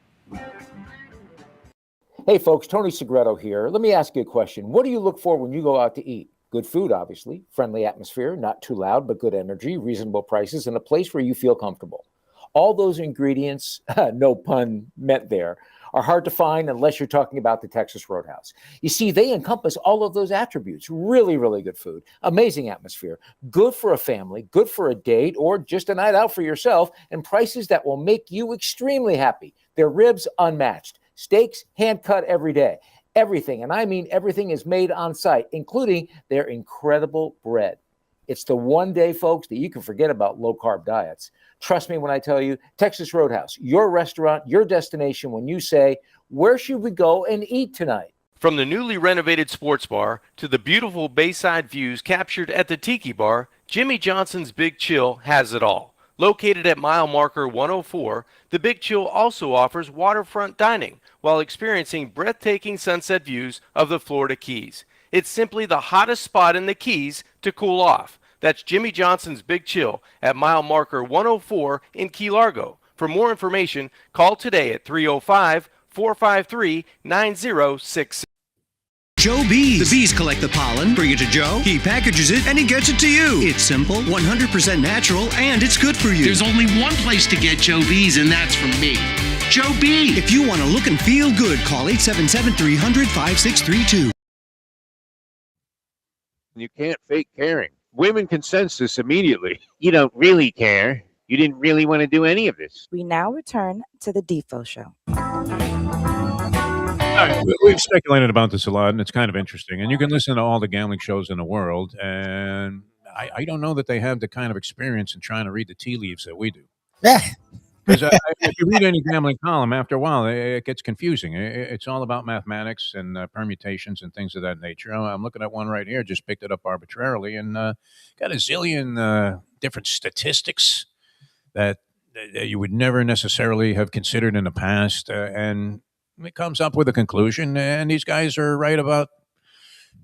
Hey, folks, Tony Segreto here. Let me ask you a question. What do you look for when you go out to eat? Good food, obviously, friendly atmosphere, not too loud, but good energy, reasonable prices, and a place where you feel comfortable. All those ingredients, no pun meant there, are hard to find unless you're talking about the Texas Roadhouse. You see, they encompass all of those attributes. Really, really good food, amazing atmosphere, good for a family, good for a date, or just a night out for yourself, and prices that will make you extremely happy. Their ribs unmatched, steaks hand cut every day. Everything, and I mean everything, is made on site, including their incredible bread. It's the one day, folks, that you can forget about low-carb diets. Trust me when I tell you, Texas Roadhouse, your restaurant, your destination when you say, where should we go and eat tonight? From the newly renovated sports bar to the beautiful bayside views captured at the Tiki Bar, Jimmy Johnson's Big Chill has it all. Located at mile marker 104, the Big Chill also offers waterfront dining while experiencing breathtaking sunset views of the Florida Keys. It's simply the hottest spot in the Keys to cool off. That's Jimmy Johnson's Big Chill at mile marker 104 in Key Largo. For more information, call today at 305-453-9066. Joe Bees. The bees collect the pollen, bring it to Joe, he packages it, and he gets it to you. It's simple, 100% natural, and it's good for you. There's only one place to get Joe Bees, and that's from me. Joe B. If you want to look and feel good, call 877-300-5632. You can't fake caring. Women can sense this immediately. You don't really care. You didn't really want to do any of this. We now return to the Defo Show. We've speculated about this a lot, and it's kind of interesting. And you can listen to all the gambling shows in the world, and I don't know that they have the kind of experience in trying to read the tea leaves that we do. Yeah. Because if you read any gambling column, after a while, it gets confusing. It's all about mathematics and permutations and things of that nature. I'm looking at one right here, just picked it up arbitrarily, and got a zillion different statistics that you would never necessarily have considered in the past. And it comes up with a conclusion, and these guys are right about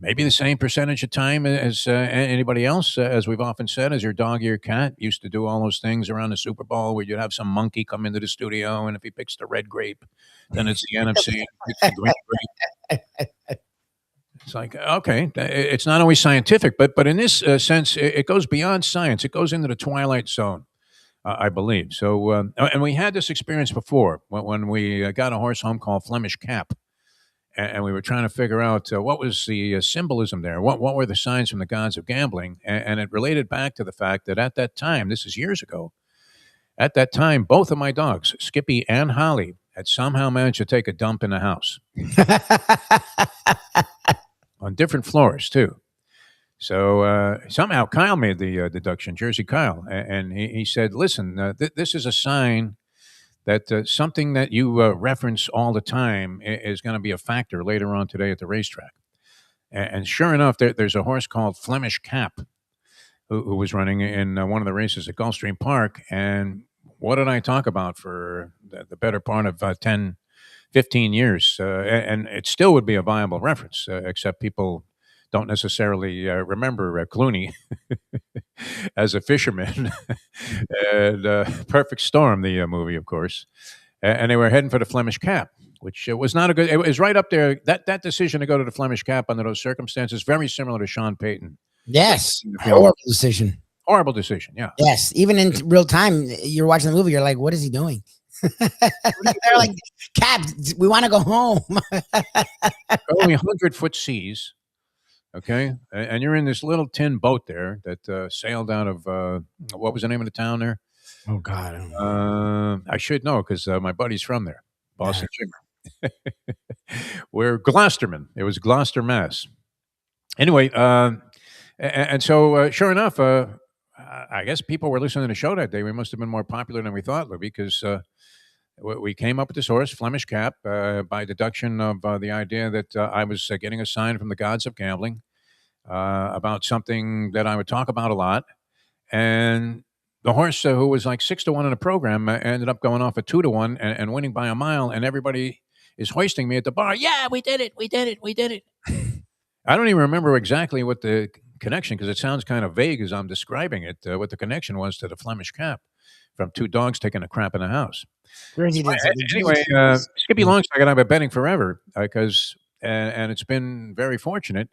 maybe the same percentage of time as anybody else. As we've often said, as your dog, your cat used to do all those things around the Super Bowl where you'd have some monkey come into the studio, and if he picks the red grape, then it's the NFC, and picks the green grape. It's like, okay, it's not always scientific, but in this sense, it goes beyond science. It goes into the twilight zone. I believe. So, and we had this experience before when we got a horse home called Flemish Cap, and we were trying to figure out what was the symbolism there. What were the signs from the gods of gambling? And it related back to the fact that at that time, this is years ago, at that time, both of my dogs, Skippy and Holly, had somehow managed to take a dump in the house on different floors, too. So somehow Kyle made the deduction, Jersey Kyle, and he said, listen, this is a sign that something that you reference all the time is going to be a factor later on today at the racetrack. And sure enough, there's a horse called Flemish Cap who was running in one of the races at Gulfstream Park. And what did I talk about for the better part of 10, 15 years? And it still would be a viable reference, except people don't necessarily remember Clooney as a fisherman. And Perfect Storm, the movie, of course. And they were heading for the Flemish Cap, which was not a good. It was right up there. That decision to go to the Flemish Cap under those circumstances, very similar to Sean Payton. Yes, horrible decision. Horrible decision. Yeah. Yes, even in real time, you're watching the movie. You're like, what is he doing? They're like, Cap, we want to go home. Only 100-foot seas. Okay, and you're in this little tin boat there that sailed out of what was the name of the town there? Oh God. I should know because my buddy's from there, Boston Jimmer. We're Gloucesterman. It was Gloucester, Mass. Anyway, and so sure enough, I guess people were listening to the show that day. We must have been more popular than we thought, Lou, because we came up with this horse, Flemish Cap, by deduction of the idea that I was getting a sign from the gods of gambling about something that I would talk about a lot. And the horse, who was like 6-1 in the program, ended up going off at 2-1 and winning by a mile. And everybody is hoisting me at the bar. Yeah, we did it. We did it. We did it. I don't even remember exactly what the connection, because it sounds kind of vague as I'm describing it, what the connection was to the Flemish Cap from two dogs taking a crap in the house. Jersey So, did anyway, Skippy Longstock and I've been betting forever because, and it's been very fortunate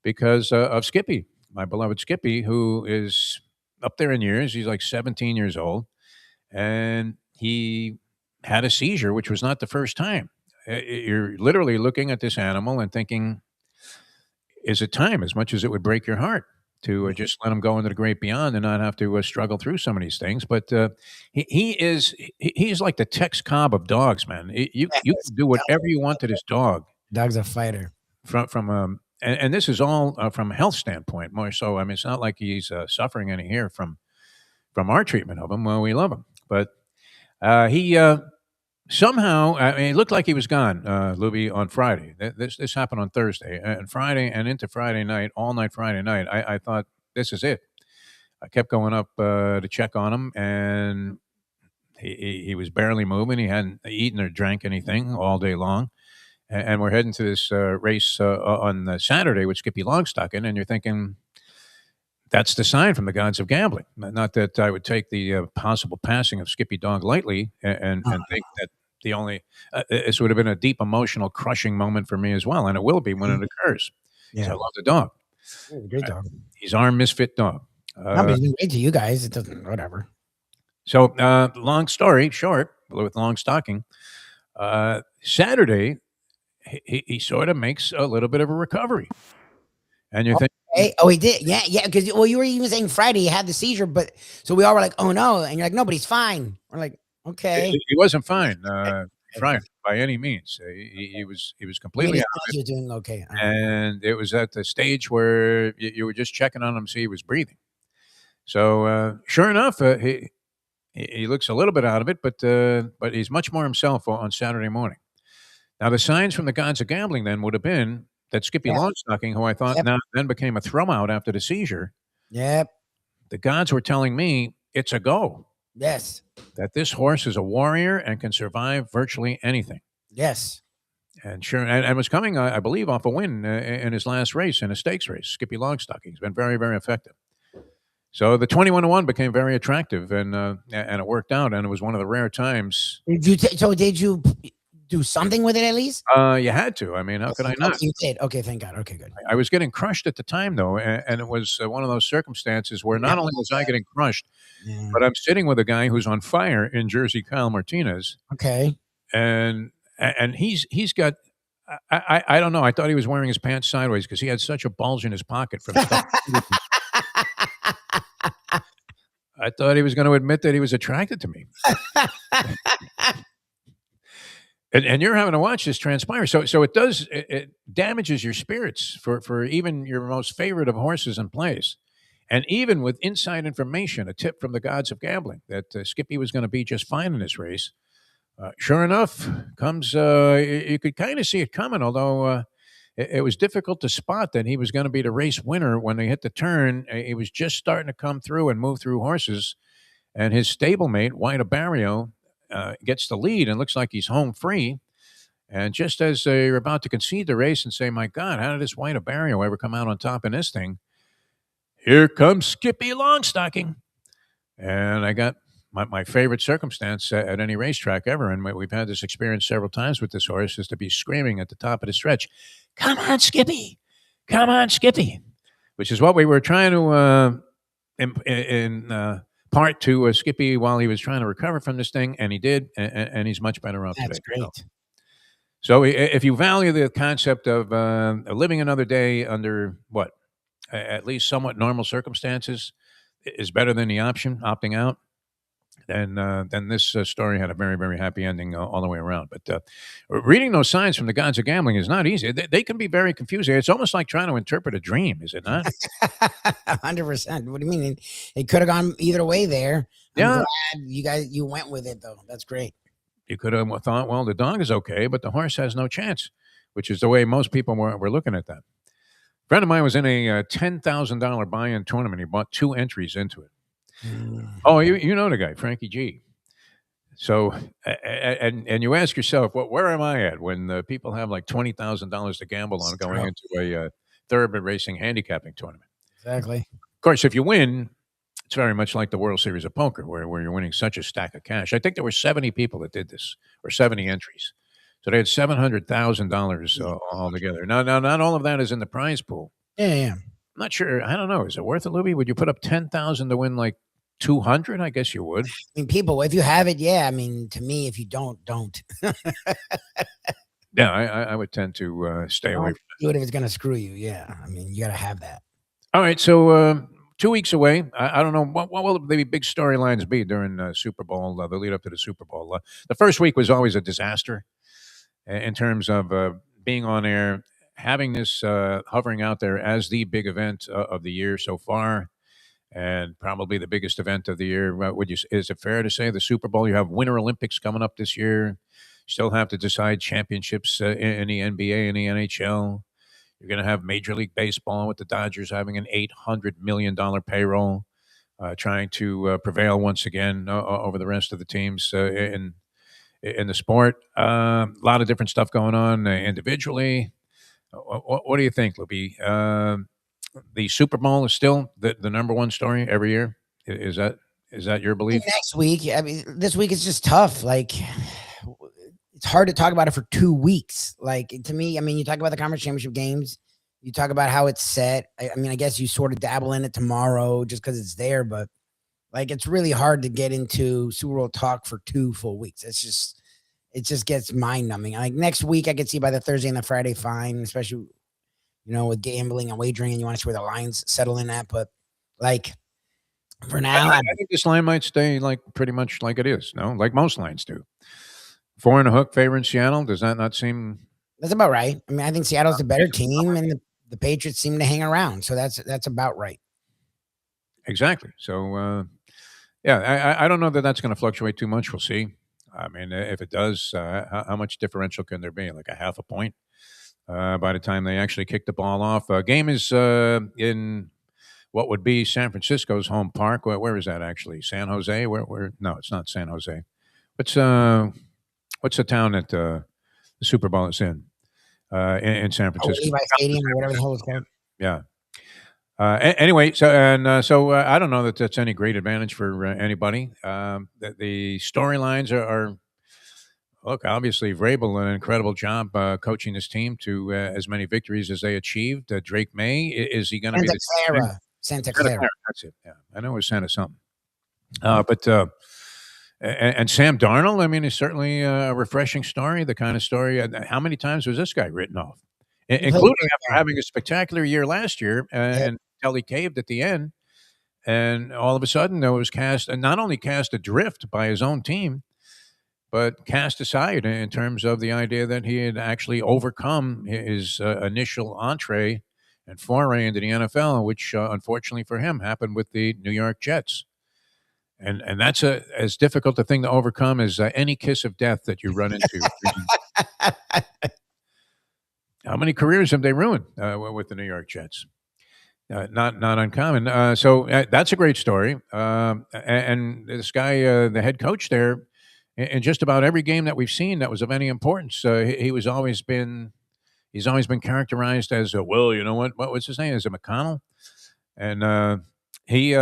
because of Skippy, my beloved Skippy, who is up there in years. He's like 17 years old, and he had a seizure, which was not the first time. You're literally looking at this animal and thinking, is it time, as much as it would break your heart to just let him go into the great beyond and not have to struggle through some of these things. But he's like the Tex Cobb of dogs, man. You can do whatever you want to this dog. Dog's a fighter. And this is all from a health standpoint more so. I mean, it's not like he's suffering any here from our treatment of him. Well, we love him, but he somehow, I mean, it looked like he was gone, Lubie, on Friday. This happened on Thursday, and Friday and into Friday night, all night Friday night. I thought, this is it. I kept going up to check on him, and he was barely moving. He hadn't eaten or drank anything all day long. And we're heading to this race on Saturday with Skippy Longstocking, and you're thinking, that's the sign from the gods of gambling. Not that I would take the possible passing of Skippy Dog lightly and think that the only this would have been a deep emotional crushing moment for me as well, and it will be when it occurs. Yeah, I love the dog. He's a great dog. He's our misfit dog. No, but he's been great to you guys. It doesn't, whatever. So long story short, with Longstocking, Saturday he sort of makes a little bit of a recovery, and you're thinking. Oh, he did. Yeah. Because you were even saying Friday he had the seizure, but so we all were like, oh no, and you're like, no, but he's fine. We're like, okay. He wasn't fine, by any means. He was completely out of it. He was doing okay, and it was at the stage where you were just checking on him to see he was breathing. So sure enough, he looks a little bit out of it, but he's much more himself on Saturday morning. Now the signs from the gods of gambling then would have been that Skippy Longstocking, who I thought then became a throw out after the seizure. Yep. The gods were telling me it's a go. Yes. That this horse is a warrior and can survive virtually anything. Yes. And sure, and was coming, I believe, off a win in his last race, in a stakes race. Skippy Longstocking. He's been very, very effective. So the 21-1 became very attractive, and it worked out. And it was one of the rare times. Did you do something with it at least? You had to. I mean, how could I not? You did. Okay, thank God. Okay, good. I was getting crushed at the time, though, and it was one of those circumstances where not only was I getting crushed, but I'm sitting with a guy who's on fire in Jersey, Kyle Martinez. Okay. And he's got. I don't know. I thought he was wearing his pants sideways because he had such a bulge in his pocket from stuff. I thought he was going to admit that he was attracted to me. And you're having to watch this transpire. So it damages your spirits for even your most favorite of horses and plays. And even with inside information, a tip from the gods of gambling that Skippy was going to be just fine in this race. Sure enough, comes, you could kind of see it coming, although it was difficult to spot that he was going to be the race winner when they hit the turn. He was just starting to come through and move through horses. And his stablemate, White Barrio, gets the lead and looks like he's home free. And just as they're about to concede the race and say, my God, how did this White Barrio ever come out on top in this thing? Here comes Skippy Longstocking. And I got my favorite circumstance at any racetrack ever, and we've had this experience several times with this horse, is to be screaming at the top of the stretch, come on, Skippy! Come on, Skippy! Which is what we were trying to part to Skippy while he was trying to recover from this thing, and he did, and he's much better off today. That's great. So if you value the concept of living another day under at least somewhat normal circumstances is better than the option, opting out, then this story had a very, very happy ending all the way around. But reading those signs from the gods of gambling is not easy. They can be very confusing. It's almost like trying to interpret a dream, is it not? 100%. What do you mean? It could have gone either way there. I'm Yeah. glad you went with it though. That's great. You could have thought, well, the dog is okay, but the horse has no chance, which is the way most people were looking at that. A friend of mine was in a $10,000 buy-in tournament. He bought 2 entries into it. Oh, you know the guy, Frankie G. So, and you ask yourself, where am I at when people have like $20,000 to gamble on going into a thoroughbred racing handicapping tournament? Exactly. Of course, if you win, it's very much like the World Series of Poker, where you're winning such a stack of cash. I think there were 70 people that did this, or 70 entries. So they had $700,000 altogether. Now, not all of that is in the prize pool. Yeah. I'm not sure. I don't know. Is it worth it, Lubie? Would you put up 10,000 to win like 200? I guess you would. I mean, people, if you have it, yeah. I mean, to me, if you don't. Yeah, I would tend to stay away from it. Do it if it's going to screw you. Yeah. I mean, you got to have that. All right. So 2 weeks away. I don't know. What will the big storylines be during Super Bowl, the lead up to the Super Bowl? The first week was always a disaster in terms of being on air, having this hovering out there as the big event of the year so far, and probably the biggest event of the year. Is it fair to say the Super Bowl? You have Winter Olympics coming up this year. Still have to decide championships in the NBA and the NHL. You're going to have Major League Baseball with the Dodgers having an $800 million payroll, trying to prevail once again over the rest of the teams in the sport. A lot of different stuff going on individually. What do you think, Lubie? The Super Bowl is still the number one story every year. Is that your belief? Next week, I mean, this week is just tough. Like, it's hard to talk about it for 2 weeks. Like, to me, I mean, you talk about the conference championship games. You talk about how it's set. I mean, I guess you sort of dabble in it tomorrow just because it's there, but like, it's really hard to get into Super Bowl talk for 2 full weeks. It just gets mind numbing. Like, next week, I could see by the Thursday and the Friday fine, especially, with gambling and wagering, and you want to see where the lines settle in at. But like, for now, I think this line might stay like pretty much like it is. No, like most lines do. 4.5 favor in Seattle. Does that not seem? That's about right. I mean, I think Seattle's the better team, and the Patriots seem to hang around. So that's about right. Exactly. So, yeah, I don't know that that's going to fluctuate too much. We'll see. I mean, if it does, how much differential can there be? Like a half a point by the time they actually kick the ball off. Game is in what would be San Francisco's home park. Where is that actually? San Jose? Where? No, it's not San Jose. What's the town that the Super Bowl is in San Francisco? Levi Stadium or whatever the hell it's called. Yeah. Anyway, so I don't know that that's any great advantage for anybody. The storylines are look, obviously Vrabel an incredible job coaching this team to as many victories as they achieved. Drake May, is he going to be Santa Clara? That's it. Yeah, I know it was Santa something. But and Sam Darnold, I mean, is certainly a refreshing story. The kind of story. How many times was this guy written off? Including after having a spectacular year last year, and until he caved at the end, and all of a sudden there was cast, and not only cast adrift by his own team, but cast aside in terms of the idea that he had actually overcome his initial entree and foray into the NFL, which unfortunately for him happened with the New York Jets. And that's as difficult a thing to overcome as any kiss of death that you run into. How many careers have they ruined with the New York Jets? Not uncommon. So that's a great story. And this guy, the head coach there, in just about every game that we've seen that was of any importance, he's always been characterized as well. You know what was his name? Is it McConnell? And he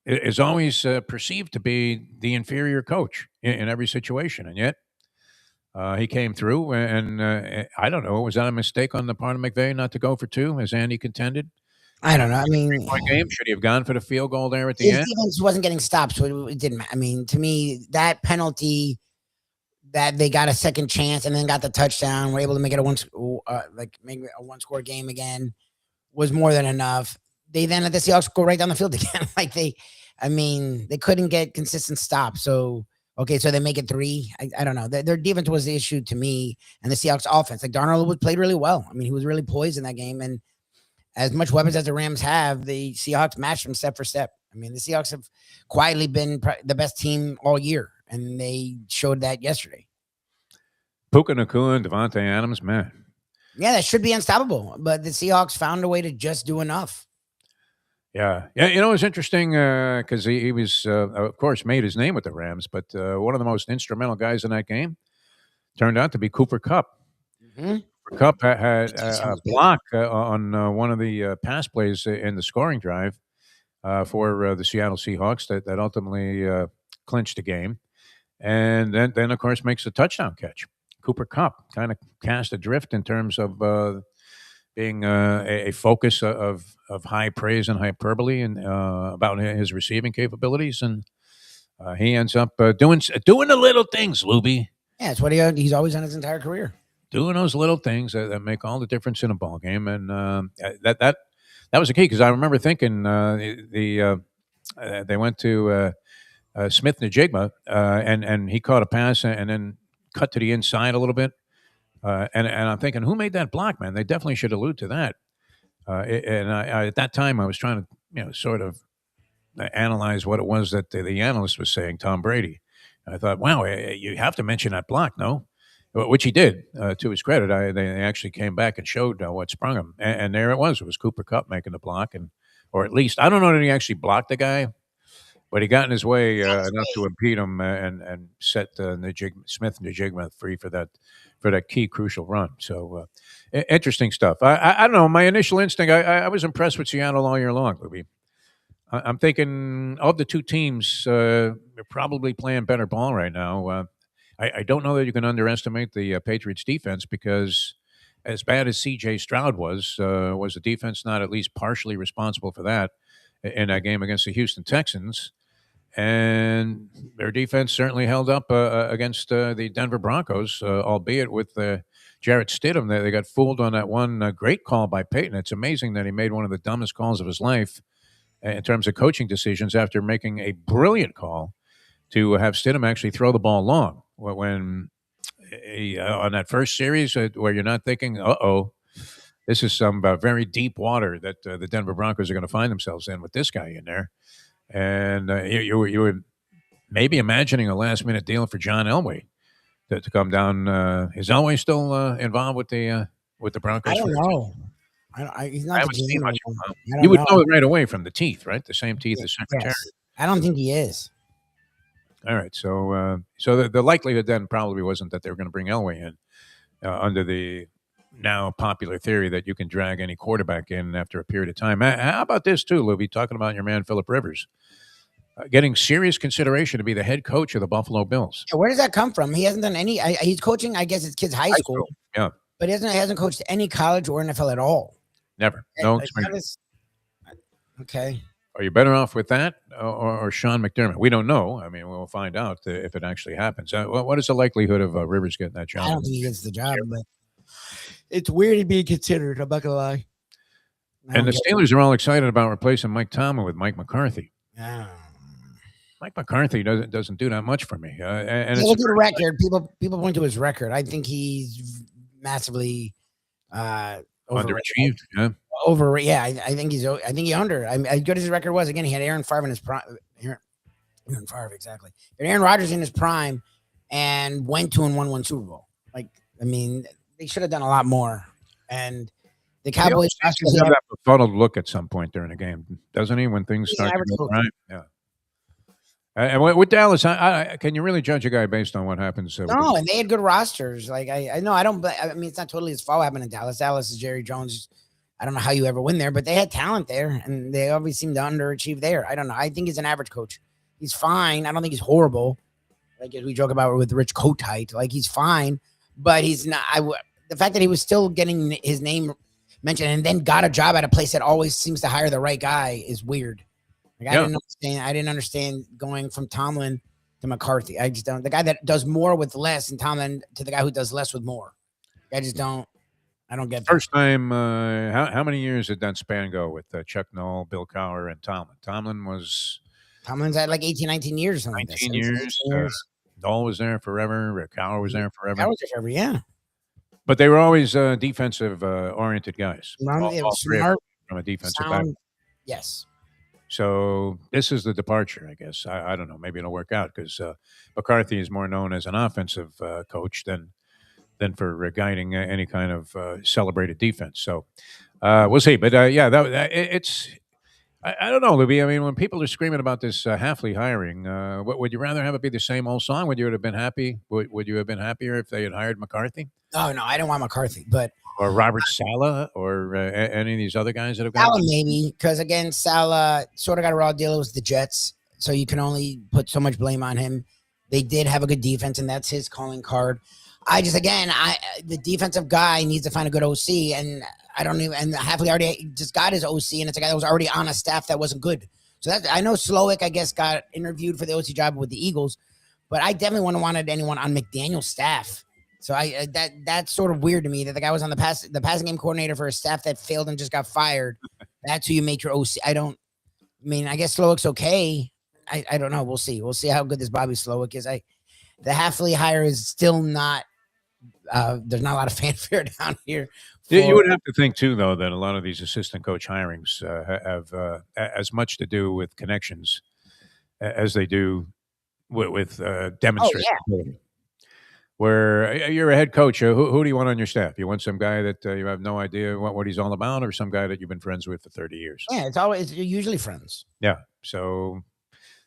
is always perceived to be the inferior coach in every situation, and yet. He came through, and I don't know. Was that a mistake on the part of McVay not to go for 2, as Andy contended? I don't know. I mean, game, should he have gone for the field goal there at the his end? defense wasn't getting stopped, so it didn't matter. I mean, to me, that penalty that they got a second chance and then got the touchdown, were able to make it a one-score game again, was more than enough. They then let the Seahawks go right down the field again. I mean, they couldn't get consistent stops. So okay, so they make it 3. I don't know. Their defense was the issue to me, and the Seahawks offense. Like Darnold was played really well. I mean, he was really poised in that game, and as much weapons as the Rams have, the Seahawks matched them step for step. I mean, the Seahawks have quietly been the best team all year, and they showed that yesterday. Puka Nacua and Devontae Adams, man. Yeah, that should be unstoppable, but the Seahawks found a way to just do enough. Yeah. You know, it's interesting because he was, of course, made his name with the Rams, but one of the most instrumental guys in that game turned out to be Cooper Kupp. Mm-hmm. Kupp had a block on one of the pass plays in the scoring drive for the Seattle Seahawks that ultimately clinched the game. And then, of course, makes a touchdown catch. Cooper Kupp kind of cast adrift in terms of being a focus of high praise and hyperbole and about his receiving capabilities. And he ends up doing the little things, Lubie. Yeah, it's what he's always done his entire career. Doing those little things that make all the difference in a ball game, and that was the key. Because I remember thinking they went to Smith Najigma, and he caught a pass and then cut to the inside a little bit, and I'm thinking, who made that block, man? They definitely should allude to that. And I at that time I was trying to sort of analyze what it was that the analyst was saying, Tom Brady. I thought, wow, you have to mention that block, no? Which he did, to his credit. They actually came back and showed what sprung him, and there it was. It was Cooper Kupp making the block, or at least I don't know that he actually blocked the guy, but he got in his way enough to impede him and set Smith Najigma free for that key crucial run. So interesting stuff. I don't know. My initial instinct, I was impressed with Seattle all year long, Louis. I'm thinking of the two teams, they're probably playing better ball right now. I don't know that you can underestimate the Patriots defense because as bad as C.J. Stroud was the defense not at least partially responsible for that in that game against the Houston Texans? And their defense certainly held up against the Denver Broncos, albeit with Jarrett Stidham. They got fooled on that one great call by Peyton. It's amazing that he made one of the dumbest calls of his life in terms of coaching decisions after making a brilliant call to have Stidham actually throw the ball long. When on that first series where you're not thinking, this is some very deep water that the Denver Broncos are going to find themselves in with this guy in there. And you were maybe imagining a last-minute deal for John Elway to come down. Is Elway still involved with the Broncos? I don't know. He's not. I haven't seen much. You would know it right away from the teeth, right? The same teeth as Secretary. Yes. I don't think he is. All right, so the likelihood then probably wasn't that they were going to bring Elway in under the now popular theory that you can drag any quarterback in after a period of time. How about this too, Lubie? Talking about your man Phillip Rivers getting serious consideration to be the head coach of the Buffalo Bills. Where does that come from? He hasn't done any. He's coaching, I guess, his kids' high school. Yeah, but he hasn't coached any college or NFL at all. Never. No experience. Okay. Are you better off with that or Sean McDermott? We don't know. I mean, we'll find out if it actually happens. What is the likelihood of Rivers getting that job? I don't think he gets the job, but it's weird to be considered. I'm not going to lie. And the Steelers are all excited about replacing Mike Tomlin with Mike McCarthy. Yeah. Mike McCarthy doesn't do that much for me. And look at the record. People point to his record. I think he's massively underachieved. Yeah. I think he under. As good as his record was, again, he had Aaron Favre in his prime. Aaron Favre, exactly. But Aaron Rodgers in his prime and went to and won one Super Bowl. Like, I mean, they should have done a lot more. And the Cowboys have that befuddled look at some point during the game, doesn't he? When things start to go right. Yeah. And with Dallas, can you really judge a guy based on what happens? No, and they had good rosters. Like I know, I mean, it's not totally his fault happened in Dallas. Dallas is Jerry Jones. I don't know how you ever win there, but they had talent there, and they obviously seem to underachieve there. I don't know. I think he's an average coach. He's fine. I don't think he's horrible. Like as we joke about with Rich Kotite, like he's fine, but he's not. The fact that he was still getting his name mentioned and then got a job at a place that always seems to hire the right guy is weird. Like I didn't understand going from Tomlin to McCarthy. I just don't. The guy that does more with less and Tomlin to the guy who does less with more. I just don't. I don't get that. First time. How many years did that span go with Chuck Noll, Bill Cowher, and Tomlin? Tomlin was Tomlin's had like 18, 19 years or something like that. 19 17, years. 18 years. Dahl was there forever. Cowher was there forever. That was just forever, yeah. But they were always defensive oriented guys. It was Three of smart, them from a defensive back. sound. Yes. So this is the departure, I guess. I don't know. Maybe it'll work out because McCarthy is more known as an offensive coach than for guiding any kind of celebrated defense. So we'll see. But yeah, it's. I don't know, Lubie. I mean, when people are screaming about this Halfley hiring, what would you rather have it be the same old song? Would you have been happy? Would you have been happier if they had hired McCarthy Oh no, I don't want McCarthy, but or Robert Saleh or any of these other guys that have gone? Salah maybe, because again, Salah sort of got a raw deal with the Jets, so you can only put so much blame on him. They did have a good defense, and that's his calling card. The defensive guy needs to find a good OC, and I don't even. And Halfley already just got his OC, and it's a guy that was already on a staff that wasn't good. So I know Slowick, I guess, got interviewed for the OC job with the Eagles, but I definitely wouldn't have wanted anyone on McDaniel's staff. So that's sort of weird to me that the guy was on the passing game coordinator for a staff that failed and just got fired. That's who you make your OC. I guess Slowick's okay. I don't know. We'll see. We'll see how good this Bobby Slowick is. The Halfley hire is still not. There's not a lot of fanfare down here. You would have to think too, though, that a lot of these assistant coach hirings have as much to do with connections as they do with demonstrated ability. Where you're a head coach, who do you want on your staff? You want some guy that you have no idea what he's all about, or some guy that you've been friends with for 30 years? Yeah, it's usually friends. Yeah, so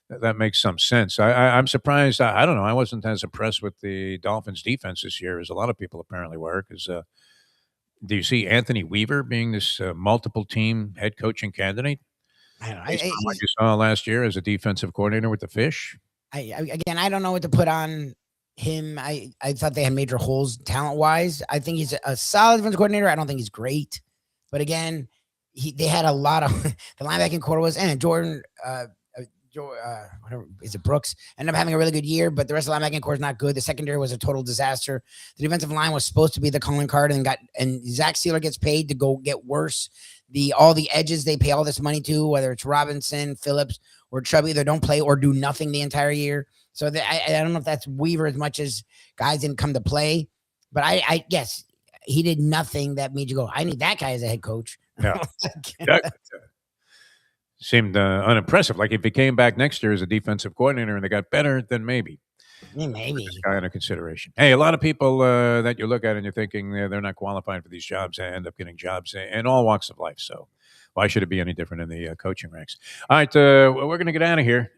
that makes some sense. I'm surprised. I don't know. I wasn't as impressed with the Dolphins' defense this year as a lot of people apparently were. Because do you see Anthony Weaver being this multiple team head coaching candidate? I don't know. Based on what you saw last year as a defensive coordinator with the Fish. I don't know what to put on him. I thought they had major holes talent wise. I think he's a solid defensive coordinator. I don't think he's great, but again, they had a lot of the linebacking core was Jordan. Whatever is it? Brooks ended up having a really good year, but the rest of the linebacking core is not good. The secondary was a total disaster. The defensive line was supposed to be the calling card, and Zach Sealer gets paid to go get worse. All the edges they pay all this money to, whether it's Robinson, Phillips, or Chubb, either don't play or do nothing the entire year. So I don't know if that's Weaver as much as guys didn't come to play, but I guess he did nothing that made you go, I need that guy as a head coach. Yeah. That seemed unimpressive. Like if he came back next year as a defensive coordinator and they got better, then maybe. Yeah, maybe. This guy under consideration. Hey, a lot of people that you look at and you're thinking they're not qualified for these jobs end up getting jobs in all walks of life. So why should it be any different in the coaching ranks? All right, we're going to get out of here.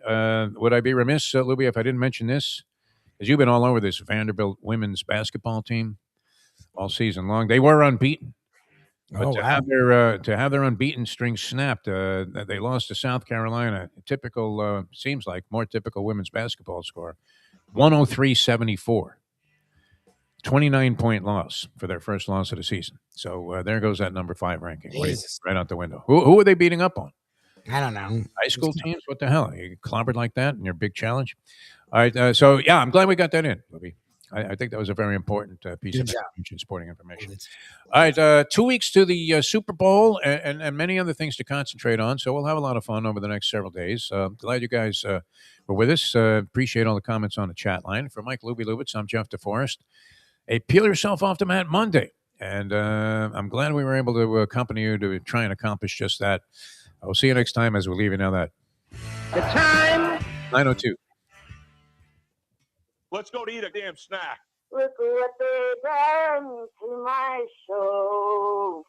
Would I be remiss, Lubie, if I didn't mention this? Because you've been all over this Vanderbilt women's basketball team all season long. They were unbeaten. But to have their unbeaten string snapped, they lost to South Carolina. Typical, seems like more typical women's basketball score, 103-74. 29-point loss for their first loss of the season. So there goes that number 5 ranking. Right out the window. Who are they beating up on? I don't know. High school teams? What the hell? You clobbered like that in your big challenge? All right. So, yeah, I'm glad we got that in, Libby. I think that was a very important piece of information, sporting information. All right, 2 weeks to the Super Bowl and many other things to concentrate on. So we'll have a lot of fun over the next several days. Glad you guys were with us. Appreciate all the comments on the chat line. For Mike Lubie-Lubitz, I'm Jeff DeForest. A Peel Yourself Off the Mat Monday. And I'm glad we were able to accompany you to try and accomplish just that. I'll see you next time as we leave you now that. The time. 9:02. Let's go to eat a damn snack. Look what they done to my soul.